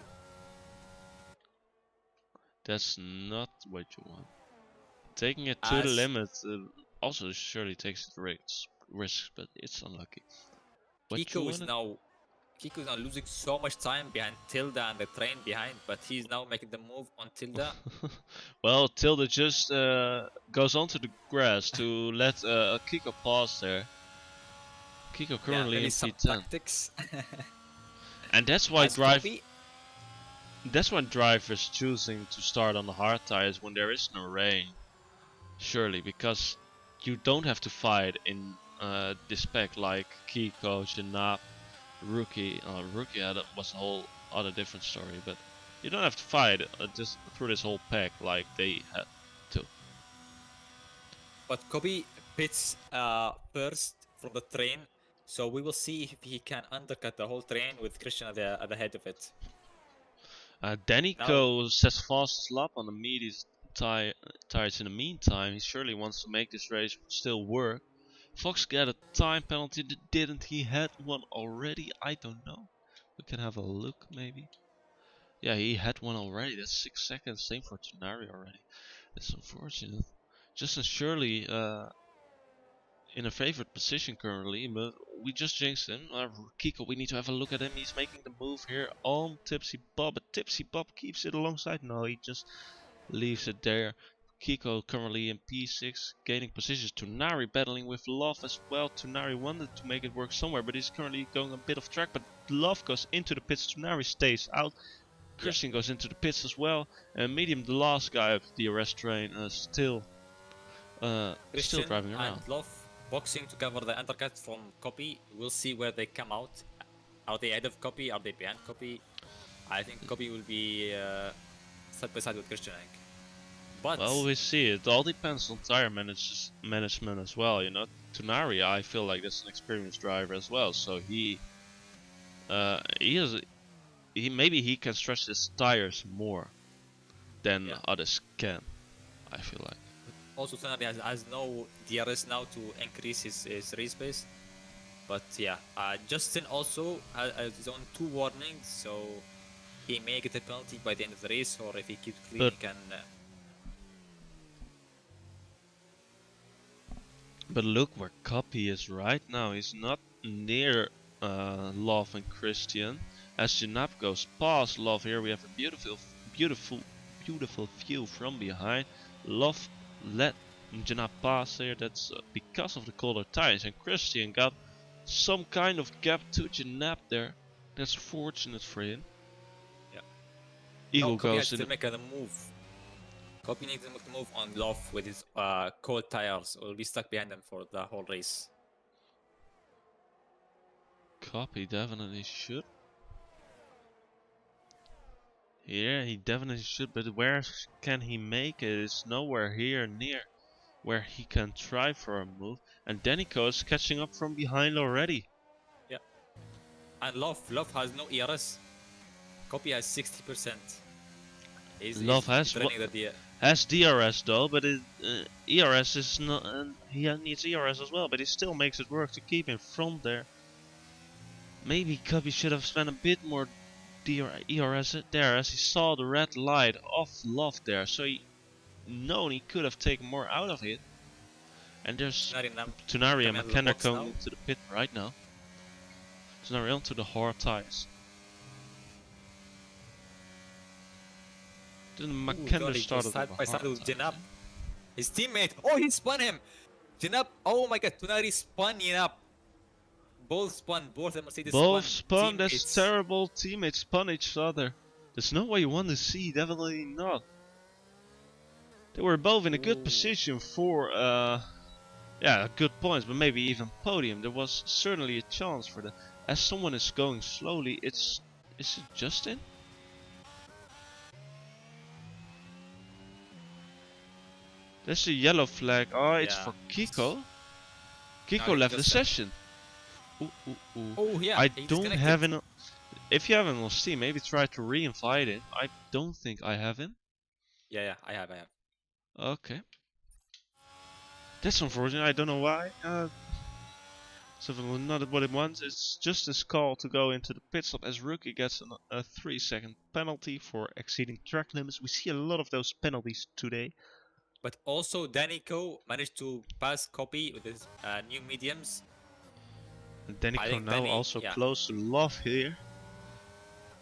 That's not what you want. Taking it to the limit also surely takes the risks, but it's unlucky. Kiko is now Kiko's now losing so much time behind Tilda and the train behind, but he's now making the move on Tilda. Well, Tilda just goes onto the grass to let Kiko pass there. Kiko currently maybe in some P10, tactics. and that's why As Kobe, drivers choosing to start on the hard tires when there is no rain. Surely, because you don't have to fight in this spec like Kiko, Janab, Rookie. Rookie was a whole other different story, but you don't have to fight just through this whole pack like they had to. but Kobe pits first from the train, so we will see if he can undercut the whole train with Christian at the head of it. Danico says fastest lap on the medium tires in the meantime. He surely wants to make this race still work. Fox got a time penalty, didn't he? Had one already? I don't know. We can have a look maybe. Yeah, he had one already. That's 6 seconds. Same for Tonari already. That's unfortunate. Justin Shirley in a favored position currently, but we just jinxed him. Kiko, we need to have a look at him. He's making the move here on Tipsy Bob, but Tipsy Bob keeps it alongside. No, he just leaves it there. Kiko currently in P6, gaining positions. Tonari battling with Love as well. Tonari wanted to make it work somewhere, but he's currently going a bit off track. But Love goes into the pits. Tonari stays out. Christian goes into the pits as well. And Medium, the last guy of the arrest train, still driving around. And Love boxing to cover the undercut from Copy. We'll see where they come out. Are they ahead of Copy? Are they behind Copy? I think Copy will be side by side with Christian. But well, we see. It all depends on tire management as well. You know, Tonari, I feel like that's an experienced driver as well. So maybe he can stretch his tires more than others can. I feel like. Also, Tonari has no DRS now to increase his race pace. But yeah, Justin also has his own 2 warnings, so he may get a penalty by the end of the race, or if he keeps clean, he can. But look where Copy is right now. He's not near Love and Christian. As Janab goes past Love here, we have a beautiful view from behind. Love let Janab pass here. That's because of the colder tires. And Christian got some kind of gap to Janab there. That's fortunate for him. Yeah. Eagle Copy goes has in. to make a move. Copy needs to make a move on Love with his cold tires, or will be stuck behind them for the whole race. Copy definitely should. Yeah, he definitely should, but where can he make it? It's nowhere here near where he can try for a move. And Danico is catching up from behind already. Yeah. And Love has no ERS. Copy has 60%. Love has DRS though, but ERS is not. He needs ERS as well, but he still makes it work to keep in front there. Maybe Copy should have spent a bit more ERS there, as he saw the red light of Love there, so he could have taken more out of it. And there's Tonari and McKenna coming into the pit right now. Tonari onto the hard tires. Then McKenna started side by side with Janab. His teammate. Oh, he spun him. Janab. Oh my God. Tonari spun Janab. Both spun. Both the Mercedes spun. That's terrible. Teammates spun each other. There's no way you want to see. Definitely not. They were both in a good position for good points, but maybe even podium. There was certainly a chance for that. As someone is going slowly, is it Justin? There's a yellow flag. Oh, it's for Kiko. Kiko left the session. Oh yeah. I don't have him. If you have him on Steam, maybe try to re-invite him. I don't think I have him. Yeah, I have. Okay. That's unfortunate. I don't know why. So not what it wants. It's just his call to go into the pit stop as Rookie gets a 3-second penalty for exceeding track limits. We see a lot of those penalties today. But also Danico managed to pass Copy with his new mediums. And I Danico think now Danny, also yeah, close to Love here.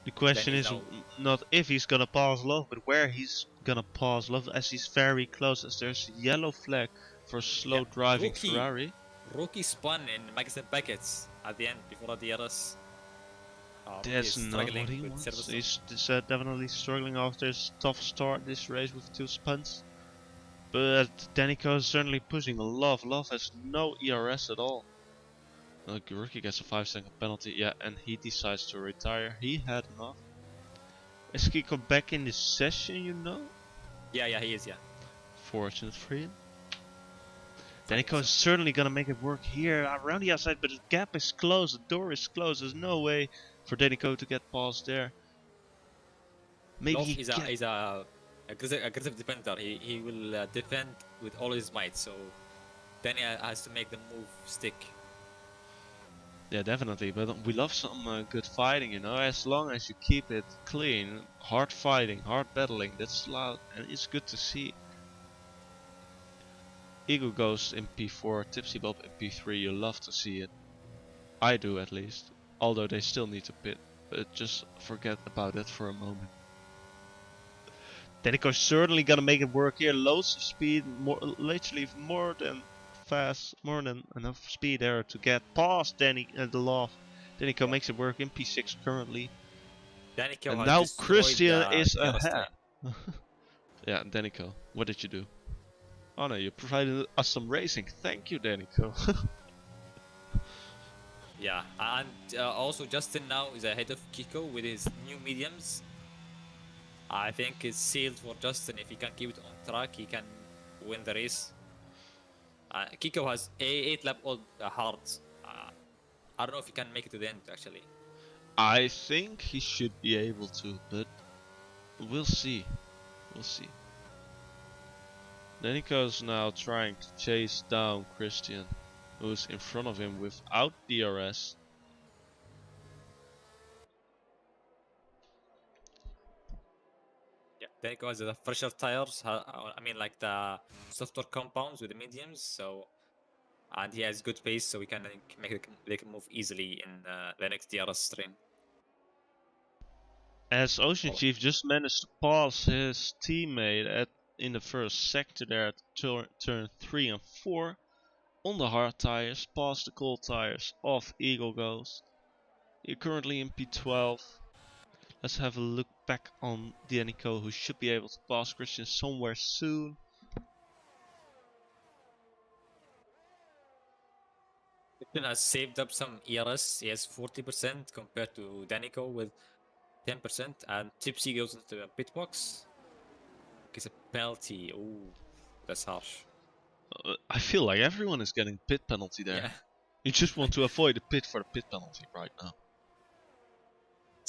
The question Danny's is now. not if he's gonna pass Love, but where he's gonna pass Love, as he's very close, as there's a yellow flag for slow Yeah, driving rookie. Ferrari. Rookie spun in magazine packets at the end before the DRS. Rookie is That's not struggling what he with wants. Silverstone. He's definitely struggling after his tough start this race with 2 spuns. But Danico is certainly pushing Love. Love has no ERS at all. Rookie gets a 5-second penalty, yeah, and he decides to retire. He had enough. Is Kiko back in this session, you know? Yeah, he is, yeah. Fortunate for him. Thank Danico you, is certainly gonna make it work here around the outside, but the gap is closed, the door is closed. There's no way for Danico to get past there. Maybe Love he is can. a aggressive defender. He will defend with all his might. So Danny has to make the move stick. Yeah, definitely. But we love some good fighting, you know. As long as you keep it clean, hard fighting, hard battling. That's loud, and it's good to see. Eagle Ghost in P4, Tipsy Bob in P3. You love to see it. I do, at least. Although they still need to pit, but just forget about it for a moment. Danico's certainly gonna make it work here. Loads of speed, literally more than fast, more than enough speed there to get past the Love. Danico makes it work in P6 currently. Danico And has now destroyed Christian the is DRS ahead. lane. Yeah, Danico, what did you do? Oh no, you provided us some racing. Thank you, Danico. Yeah, and also Justin now is ahead of Kiko with his new mediums. I think it's sealed for Justin. If he can keep it on track, he can win the race. Kiko has 8 lap old hards. I don't know if he can make it to the end actually. I think he should be able to, but we'll see. We'll see. Danico's now trying to chase down Christian, who's in front of him without DRS. Yeah, Danico has the fresher tires. I mean, like the softer compounds with the mediums. So, and he has good pace, so he can make a move easily in the next DRS stream. As Ocean Chief just managed to pass his teammate in the first sector there at turn 3 and 4 on the hard tires, past the cold tires of Eagle Ghost. You're currently in P12. Let's have a look back on Danico, who should be able to pass Christian somewhere soon. Christian has saved up some ERS. He has 40% compared to Danico with 10%, and Tipsy goes into the pit box. Gets a penalty. Ooh, that's harsh. I feel like everyone is getting pit penalty there. Yeah, You just want to avoid the pit for the pit penalty right now.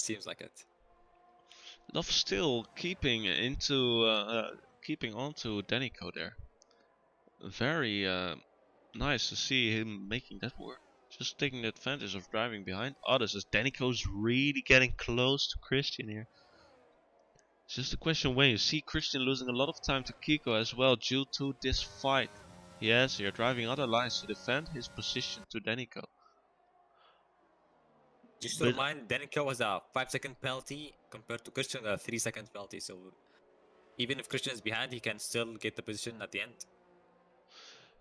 seems like it. Love still keeping onto Danico there. Very nice to see him making that work. Just taking advantage of driving behind others, as Danico's really getting close to Christian here. It's just a question when you see Christian losing a lot of time to Kiko as well due to this fight. Yes, you're driving other lines to defend his position to Danico. Just to remind, Danico has a 5-second penalty compared to Christian, a 3-second penalty. So even if Christian is behind, he can still get the position at the end.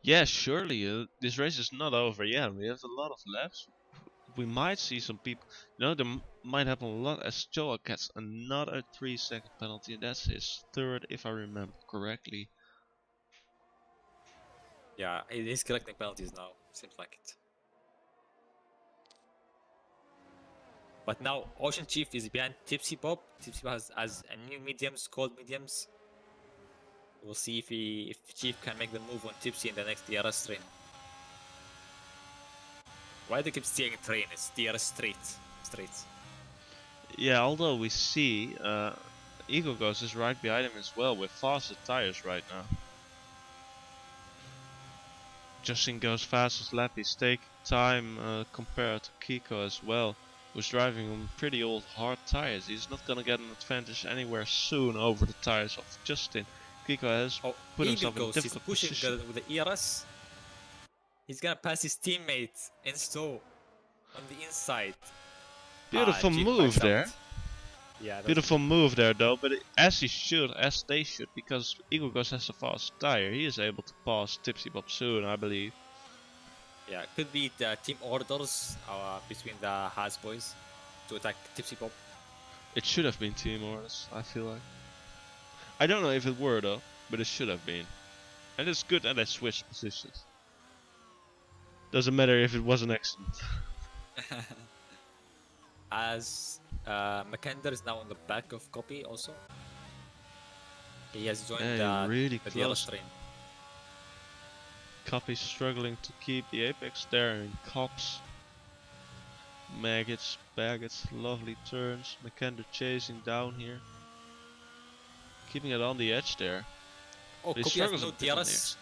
Yeah, surely. This race is not over yet. We have a lot of laps. We might see some people. You know, there might happen a lot as Joa gets another 3-second penalty, and that's his third, if I remember correctly. Yeah, he's collecting penalties now. Seems like it. But now Ocean Chief is behind Tipsy Bob. Tipsy Bob has a new mediums, cold mediums. We'll see if Chief can make the move on Tipsy in the next DRS train. Why do they keep steering train? It's DRS straight. Yeah, although we see Eagle Ghost is right behind him as well with faster tires right now. Justin goes fastest lap. He's taking time compared to Kiko as well, who's driving on pretty old hard tires. He's not gonna get an advantage anywhere soon over the tires of Justin. Kiko has put himself in a difficult position. With the ERS. He's gonna pass his teammate in slow. on the inside. Beautiful Jeep move backs out. there. Yeah, that's Beautiful move there though, but as they should, because Eagle Ghost has a fast tire, he is able to pass Tipsy Bob soon, I believe. Yeah, could be the team orders between the Haas boys to attack Tipsy Pop. It should have been team orders, I feel like. I don't know if it were though, but it should have been. And it's good that they switched positions. Doesn't matter if it was an accident. As Makander is now on the back of Copy also. He has joined Yeah, really the close. DLS train. Copy struggling to keep the apex there in cops. Maggots, Baggets, lovely turns. Makander chasing down here. Keeping it on the edge there. Oh, But he Copy has struggles no a bit on the DRS. edge.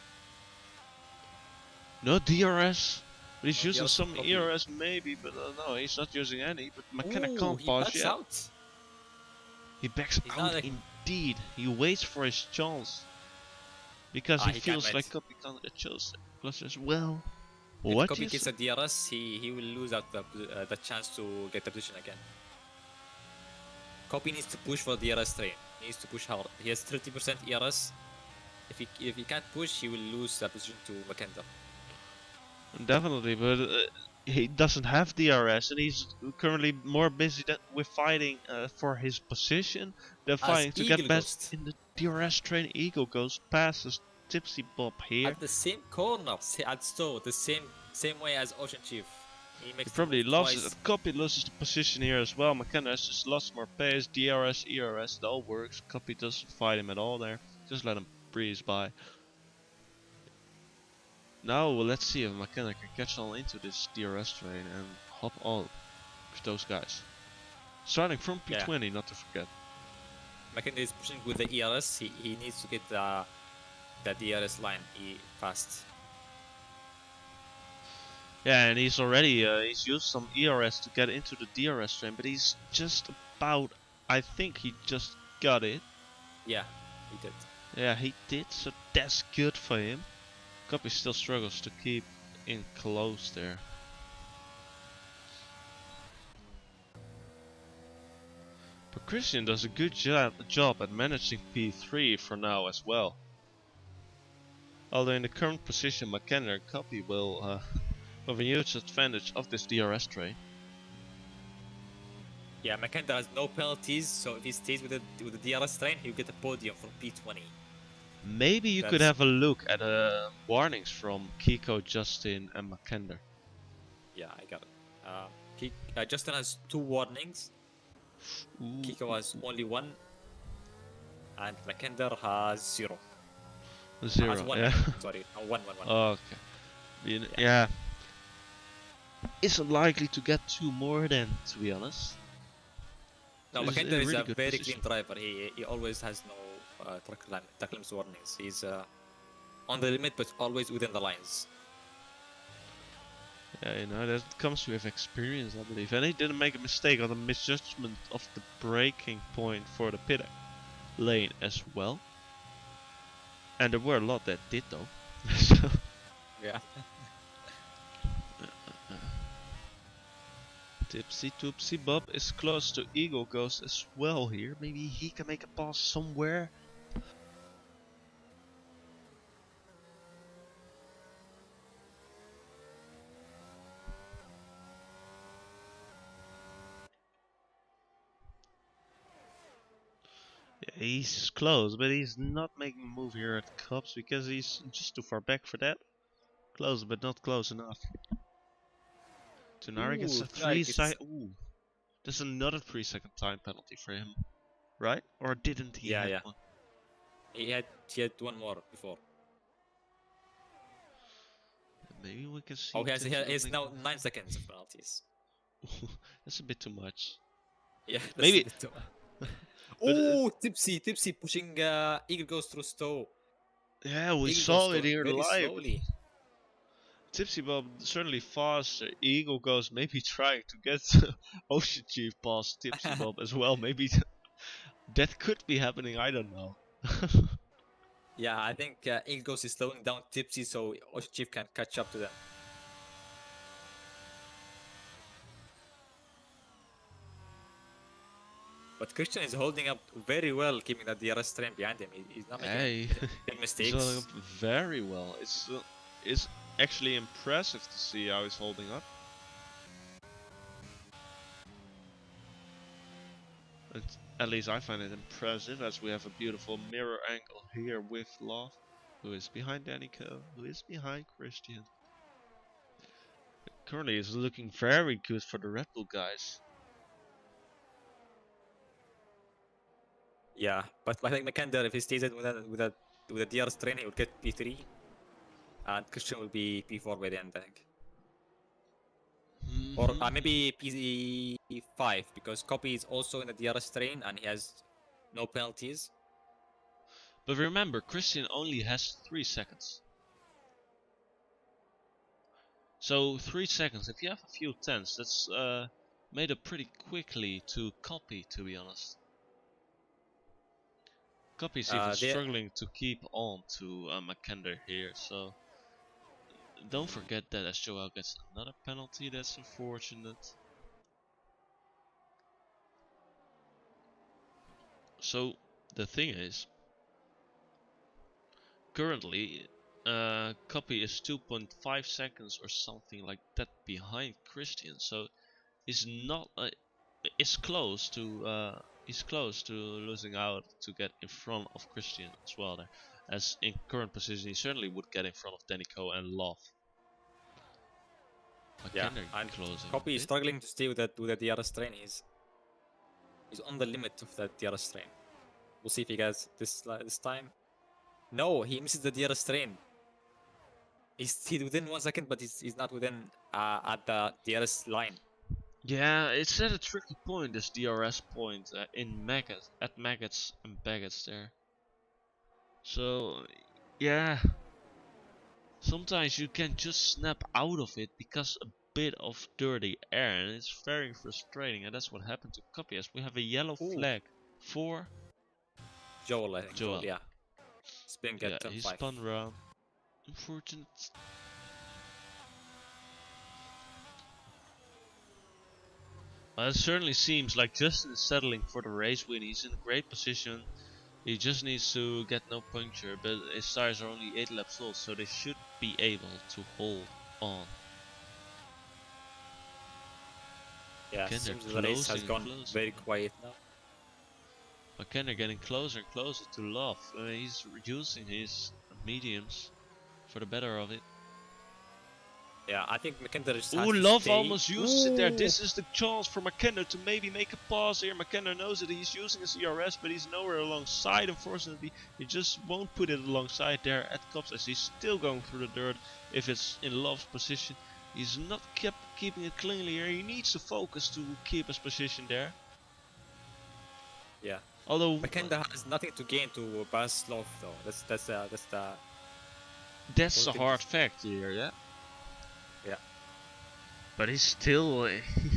No DRS. But he's No using DRS some for Copy. ERS maybe, but no, he's not using any. But McKenna Ooh, can't he pass backs yet. out. He backs He's not out like- indeed. He waits for his chance. Because he he can't feels wait. like Copy can't get chose. Plus as well. If What Copy is gets a DRS, he will lose out the chance to get the position again. Copy needs to push for the DRS train. He needs to push hard. He has 30% ERS. If he can't push, he will lose the position to Makenda. Definitely, but he doesn't have DRS, and he's currently more busy with fighting for his position than fighting to get Eagle best Ghost. in the DRS train. Eagle Ghost passes Tipsy Bob here. At the same corner, at Stowe, the same way as Ocean Chief. He makes He probably the move lost twice. it. Copy loses the position here as well. McKenna has just lost more pace. DRS, ERS, it all works. Copy doesn't fight him at all there. Just let him breeze by. Now let's see if McKenna can catch on into this DRS train and hop on with those guys. Starting from P20, not to forget. Makenda is pushing with the ERS. He needs to get the DRS line fast. Yeah, and he's already he's used some ERS to get into the DRS train, but he's just about. I think he just got it. Yeah, he did. Yeah, he did. So that's good for him. Copy still struggles to keep in close there. But Christian does a good job at managing P3 for now as well. Although in the current position, McKenna and Copy will have a huge advantage of this DRS train. Yeah, Makenda has no penalties, so if he stays with the DRS train, he'll get a podium from P20. Maybe you could have a look at warnings from Kiko, Justin, and McKender. Yeah, I got it. Justin has 2 warnings. Ooh. Kiko has only 1, and Makender has 0. 0, Has 1, yeah. sorry, no, 1. Okay. Yeah. Isn't likely to get 2 more then, to be honest. No, He's in Makender a is really a good very position. clean driver. He always has no track limits warnings. He's on the limit, but always within the lines. Yeah, you know, that comes with experience, I believe. And he didn't make a mistake on the misjudgment of the braking point for the pit lane as well. And there were a lot that did though. So Yeah. Tipsy Toopsy Bob is close to Eagle Ghost as well here. Maybe he can make a pass somewhere. Yeah, he's close, but he's not making a move here at Cubs because he's just too far back for that. Close, but not close enough. Tunari gets a Ooh, 3 like second. Ooh, there's another 3-second time penalty for him, right? Or didn't he Yeah, have yeah. one? He had 1 more before. Maybe we can see. Oh, he Tipsy has make- now 9 seconds of penalties. That's a bit too much. Yeah, that's Maybe- a bit too much. But, Oh, Tipsy pushing Eagle goes through Stowe. Yeah, we Eagle saw goes it here very live. slowly. Tipsy Bob certainly faster. Eagle goes maybe trying to get Ocean Chief past Tipsy Bob as well. Maybe that could be happening. I don't know. Yeah, I think Eagle Ghost is slowing down Tipsy so Ocean Chief can catch up to them. But Christian is holding up very well, keeping that DRS train behind him. He's not making Hey, big he's holding mistakes. up very well. It's actually impressive to see how he's holding up. At least I find it impressive, as we have a beautiful mirror angle here with Love, who is behind Danica, who is behind Christian. Currently is looking very good for the Red Bull guys. Yeah, but I think Makander, if he stays in with a DRS train, he will get P3, and Christian will be P4 by the end, I think. Or maybe P5, because Copy is also in the DRS train and he has no penalties. But remember, Christian only has 3 seconds. So 3 seconds, if you have a few tenths, that's made up pretty quickly to Copy, to be honest. Copy's even struggling to keep on to Makander here, so don't forget that as Joel gets another penalty. That's unfortunate. So the thing is, currently Copy is 2.5 seconds or something like that behind Christian, so he's not it's close to losing out to get in front of Christian as well there. As in current position he certainly would get in front of Danico and Love. Yeah, and Copy is struggling to stay with the DRS train. He's on the limit of that DRS train. We'll see if he gets this time. No, he misses the DRS train. He's within 1 second, but he's not within at the DRS line. Yeah, it's at a tricky point, this DRS point in Maggots, at Maggots and Baggots there. So, yeah, sometimes you can just snap out of it because a bit of dirty air, and it's very frustrating, and that's what happened to Copy, as we have a yellow flag for Joel, I think. Joel. Yeah. Spin get he spun around. Unfortunate. It certainly seems like Justin is settling for the race win. He's in a great position. He just needs to get no puncture, but his tires are only 8 laps old, so they should be able to hold on. Yeah, seems the race has gone very quiet now. McKenna getting closer and closer to Love. He's reducing his mediums for the better of it. Yeah, I think McKenna just has to Love almost uses it there. This is the chance for McKenna to maybe make a pass here. McKenna knows that he's using his ERS, but he's nowhere alongside. Unfortunately, he just won't put it alongside there at Cops, as he's still going through the dirt. If it's in Love's position, he's not keeping it cleanly here. He needs to focus to keep his position there. Yeah. Although McKenna has nothing to gain to pass Love, though. That's a hard fact here, yeah. Yeah. But he's still,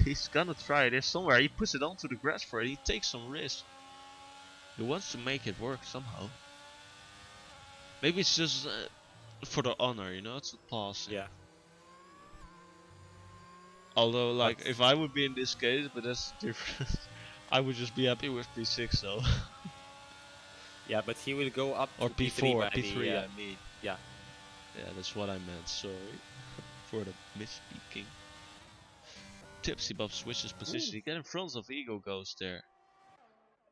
he's gonna try this somewhere. He puts it onto the grass for it. He takes some risk. He wants to make it work somehow. Maybe it's just for the honor, you know, to pass. Yeah. Although, like, if I would be in this case, but that's different. I would just be happy with P6, so. Yeah, but he will go up or to P4, P3, I mean. Yeah. Yeah, that's what I meant, sorry. For the misspeaking. Tipsy Bob switches position. He get in front of Eagle Ghost there.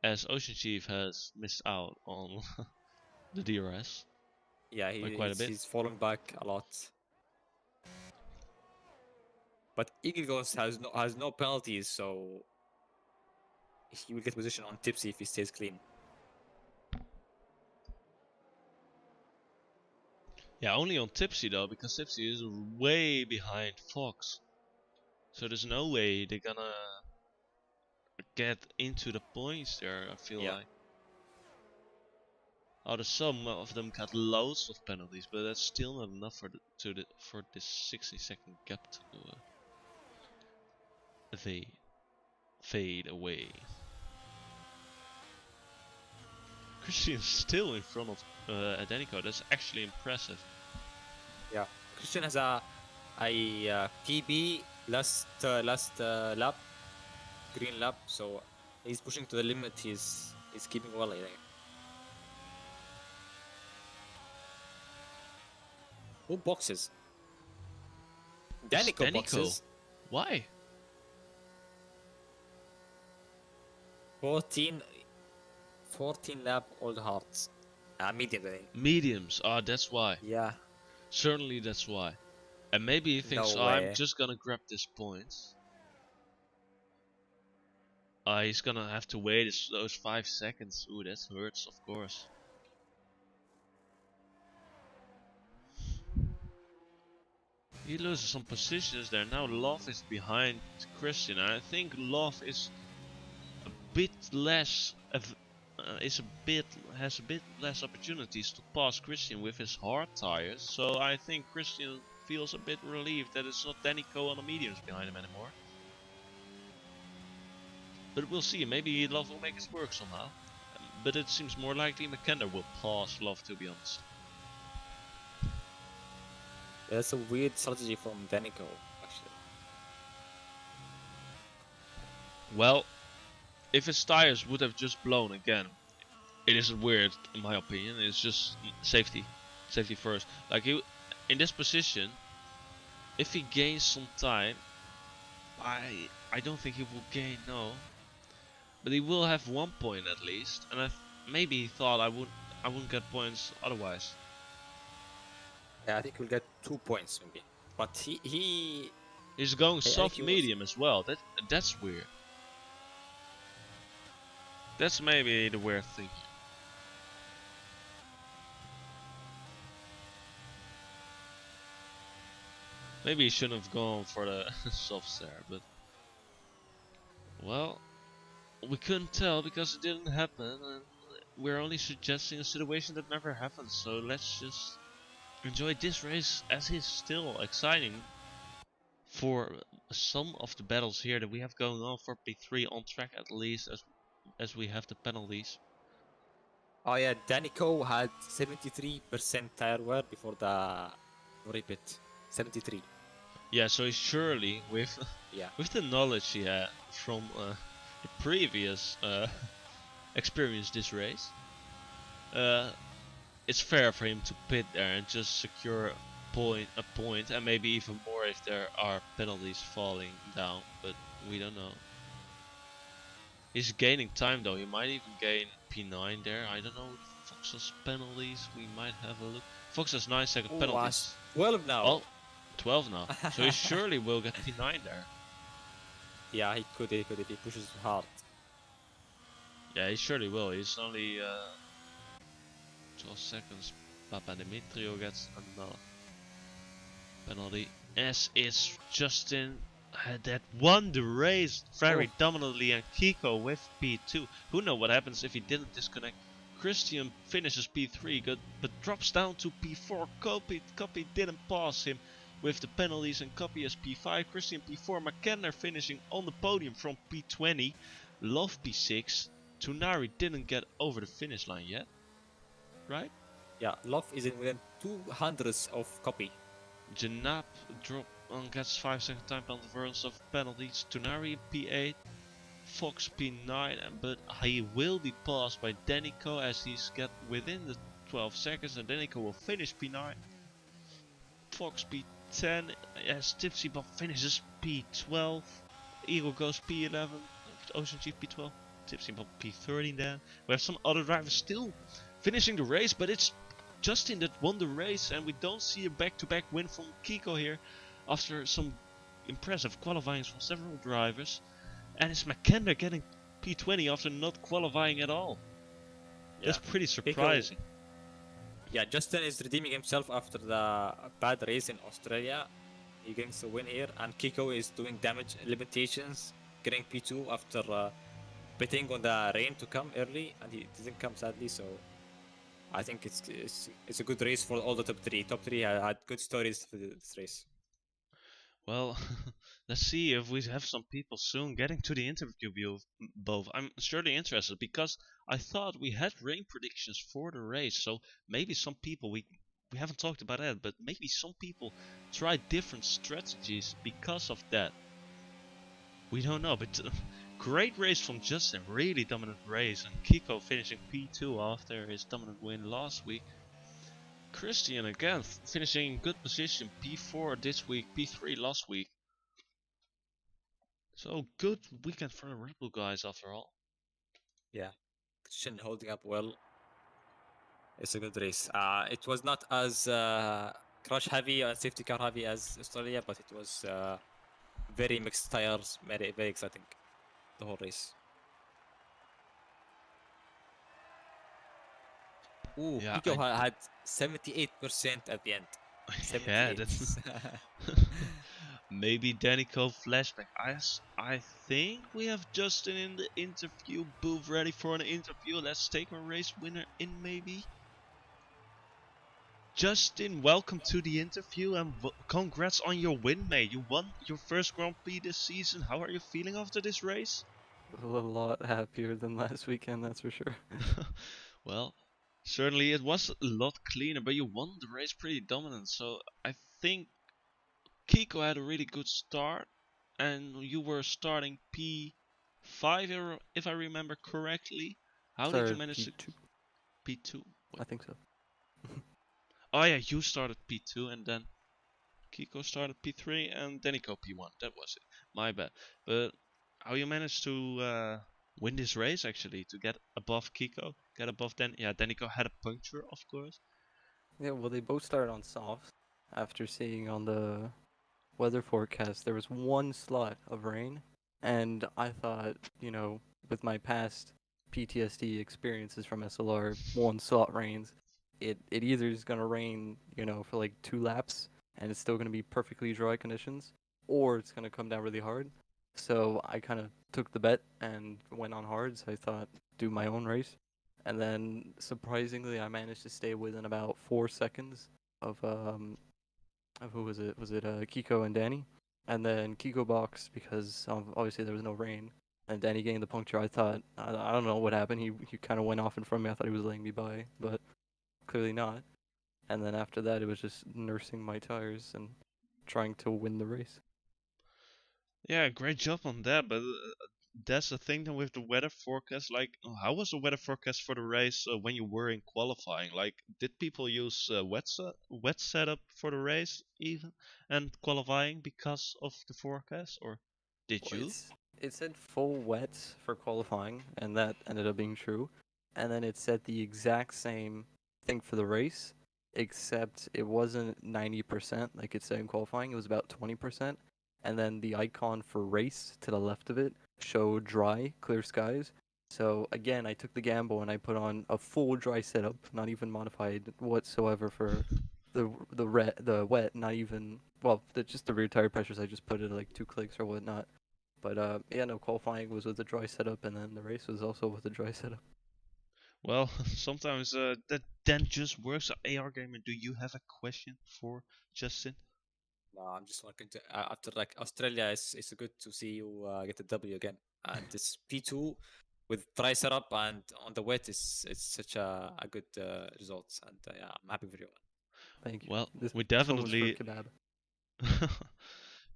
As Ocean Chief has missed out on the DRS. Yeah, he's fallen back a lot. But Eagle Ghost has no penalties, so he will get position on Tipsy if he stays clean. Yeah, only on Tipsy though, because Tipsy is way behind Fox. So there's no way they're gonna get into the points there, I feel like. Some of them got loads of penalties, but that's still not enough for this 60-second gap to fade away. Christian's still in front of Adenico. That's actually impressive. Yeah, Christian has a PB last lap, green lap. So He's pushing to the limit. He's keeping well, I think. Who boxes? It's Danico boxes. Why? 14 lap old hearts. Medium, I think. Mediums. Ah, that's why. Yeah. Certainly that's why. And maybe he thinks, No oh, I'm way. just gonna grab this points. He's gonna have to wait those 5 seconds. Ooh, that hurts, of course. He loses some positions there. Now Love is behind Christian. And I think Love is a bit less has a bit less opportunities to pass Christian with his hard tires. So I think Christian feels a bit relieved that it's not Danico on the mediums behind him anymore. But we'll see. Maybe Love will make it work somehow. But it seems more likely McKenna will pass Love, to be honest. That's a weird strategy from Danico, actually. Well, if his tires would have just blown again, it isn't weird in my opinion. It's just safety first. Like in this position, if he gains some time, I don't think he will gain, no. But he will have 1 point at least, and maybe he thought I wouldn't get points otherwise. Yeah, I think he'll get 2 points maybe. But he's going soft he medium as well. That's weird. That's maybe the weird thing here. Maybe he shouldn't have gone for the softs there, but well, we couldn't tell because it didn't happen, and we're only suggesting a situation that never happened. So let's just enjoy this race as it's still exciting for some of the battles here that we have going on for P3 on track, at least as we have the penalties. Oh yeah, Danico had 73% tire wear before the repeat. 73. Yeah, so he's surely with with the knowledge he had from the previous experience this race, it's fair for him to pit there and just secure a point, and maybe even more if there are penalties falling down, but we don't know. He's gaining time though. He might even gain P9 there. I don't know. Fox's penalties, we might have a look. Fox has 9-second penalties. 12 now. Oh, 12 now. So he surely will get P9 there. Yeah, he could if he pushes hard. Yeah, he surely will. He's only 12 seconds. Papa Dimitrio gets another penalty. As is Justin that won the race very dominantly, and Kiko with P2. Who knows what happens if he didn't disconnect. Christian finishes P3 but drops down to P4. Copy didn't pass him with the penalties, and Copy is P5. Christian P4. McKenna finishing on the podium from P20. Love P6. Tunari didn't get over the finish line yet, right? Yeah, Love is in within 200ths of Copy. Janab gets 5-second time penalty of penalties. Tunari P8. Fox P9, but he will be passed by Danico as he's get within the 12 seconds, and Danico will finish P9. Fox P10 as Tipsy Bob finishes P12. Eagle goes P11. Ocean Chief P12. Tipsy Bob P13 then. We have some other drivers still finishing the race, but it's Justin that won the race, and we don't see a back-to-back win from Kiko here after some impressive qualifying from several drivers. And it's McKenna getting P20 after not qualifying at all. Yeah. That's pretty surprising. Yeah, Justin is redeeming himself after the bad race in Australia. He gets a win here, and Kiko is doing damage limitations, getting P2 after betting on the rain to come early, and he didn't come sadly. So I think it's a good race for all the top three. Top three had good stories for this race. Well, let's see if we have some people soon getting to the interview both. I'm surely interested because I thought we had rain predictions for the race, so maybe some people, we haven't talked about that, but maybe some people try different strategies because of that. We don't know, but great race from Justin, really dominant race, and Kiko finishing P2 after his dominant win last week. Christian again finishing in good position, P4 this week, P3 last week. So good weekend for the Red Bull guys after all. Yeah, Christian holding up well. It's a good race. It was not as crash heavy and safety car heavy as Australia, but it was very mixed tires, very exciting, the whole race. Ooh, Yeah, Kiko had 78% at the end. yeah, 78. that's maybe Danico flashback. I think we have Justin in the interview booth ready for an interview. Let's take a race winner in maybe. Justin, welcome to the interview and congrats on your win, mate. You won your first Grand Prix this season. How are you feeling after this race? A lot happier than last weekend, that's for sure. Well, certainly it was a lot cleaner, but you won the race pretty dominant. So I think Kiko had a really good start, and you were starting P5 if I remember correctly. How did you Started manage to P2, P2? I think so. Oh yeah, you started P2 and then Kiko started P3 and Denico P1. That was it. My bad. But how you managed to win this race actually to get above Kiko, get above Denico had a puncture of course. Yeah, well, they both started on softs. After seeing on the weather forecast, there was one slot of rain, and I thought, with my past PTSD experiences from SLR, one slot rains, it either is gonna rain, for like 2 laps, and it's still gonna be perfectly dry conditions, or it's gonna come down really hard. So I kind of took the bet and went on hards. I thought, do my own race, and then surprisingly, I managed to stay within about 4 seconds of who was it? Was it Kiko and Danny? And then Kiko boxed because obviously there was no rain. And Danny gained the puncture. I thought, I don't know what happened. He kind of went off in front of me. I thought he was letting me by, but clearly not. And then after that, it was just nursing my tires and trying to win the race. Yeah, great job on that. But that's the thing then with the weather forecast. Like, how was the weather forecast for the race when you were in qualifying? Like, did people use wet setup for the race even and qualifying because of the forecast, or did Well, you? it said full wet for qualifying, and that ended up being true. And then it said the exact same thing for the race, except it wasn't 90% like it said in qualifying. It was about 20%. And then the icon for race to the left of it showed dry, clear skies. So again, I took the gamble and I put on a full dry setup, not even modified whatsoever for the wet, not even just the rear tire pressures. I just put it at like 2 clicks or whatnot. But yeah, no, qualifying was with a dry setup, and then the race was also with a dry setup. Well, sometimes that then just works. AR gamer, do you have a question for Justin? No, I'm just looking to after like Australia. It's good to see you get a W again, and this P2 with dry setup and on the wet is it's such a good result, and yeah, I'm happy for you. Thank you. Well, This we one was for definitely. kebab.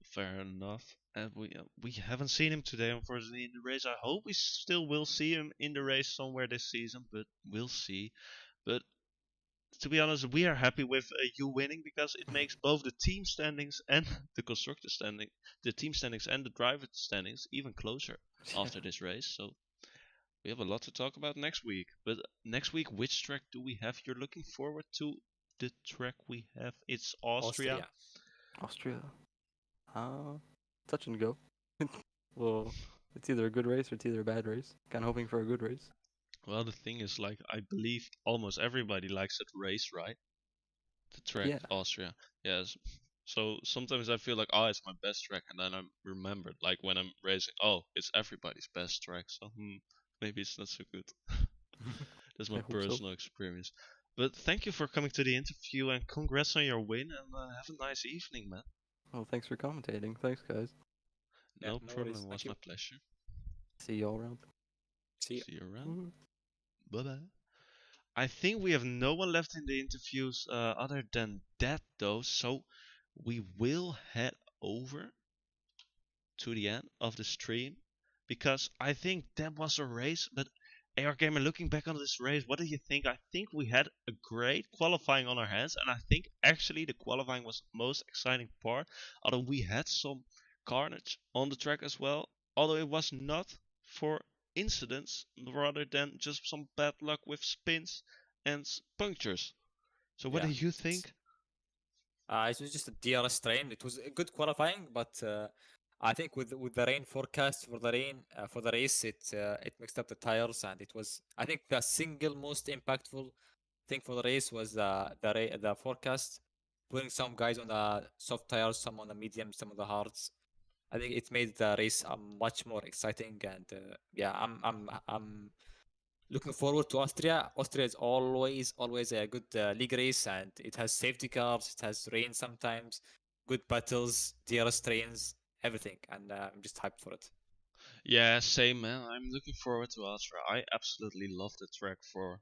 Fair enough. And we haven't seen him today, unfortunately, in the race. I hope we still will see him in the race somewhere this season, but we'll see. But to be honest, we are happy with you winning because it makes both the team standings and the constructor standing, the team standings and the driver standings even closer after this race. So we have a lot to talk about next week. But next week, which track do we have? You're looking forward to the track we have. It's Austria. Austria. Touch and go. Well, it's either a good race or it's either a bad race. Kind of hoping for a good race. Well, the thing is, like, I believe almost everybody likes that race, right? The track, Yeah. Austria. Yes. So sometimes I feel like, oh, it's my best track, and then I remember, like, when I'm racing, oh, it's everybody's best track, so maybe it's not so good. That's I my hope so. personal experience. But thank you for coming to the interview, and congrats on your win, and have a nice evening, man. Well, thanks for commentating. Thanks, guys. Yeah, No no problem, worries. it Thank was you. my pleasure. See y'all around. See you. See you around. Mhm. Bye bye. I think we have no one left in the interviews other than that, though, so we will head over to the end of the stream because I think that was a race. But AR Gamer, looking back on this race, what do you think? I think we had a great qualifying on our hands, and I think actually the qualifying was the most exciting part. Although we had some carnage on the track as well, although it was not for incidents rather than just some bad luck with spins and punctures. So what do Yeah. you think? It was just a DRS train. It was a good qualifying, but I think with the rain forecast for the for the race, it mixed up the tires, and it was, I think, the single most impactful thing for the race was the forecast, putting some guys on the soft tires, some on the medium, some on the hards. I think it made the race much more exciting, and yeah, I'm looking forward to Austria. Austria is always a good league race, and it has safety cars, it has rain sometimes, good battles, DRS trains, everything, and I'm just hyped for it. Yeah, same man. I'm looking forward to Ultra. I absolutely love the track for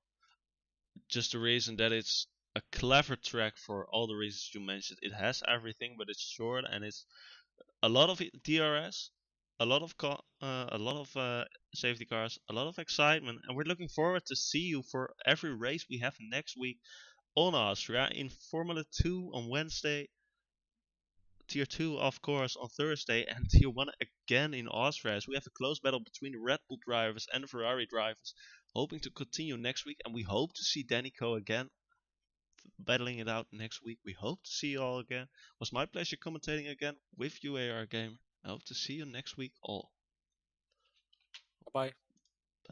just the reason that it's a clever track for all the reasons you mentioned. It has everything, but it's short and it's a lot of DRS, a lot of safety cars, a lot of excitement, and we're looking forward to see you for every race we have next week on Austria in Formula 2 on Wednesday, Tier 2 of course on Thursday, and Tier 1 again in Austria. As we have a close battle between the Red Bull drivers and the Ferrari drivers, hoping to continue next week, and we hope to see Danico again battling it out next week. We hope to see you all again. It was my pleasure commentating again with you, AR Gamer. I hope to see you next week all. Bye bye.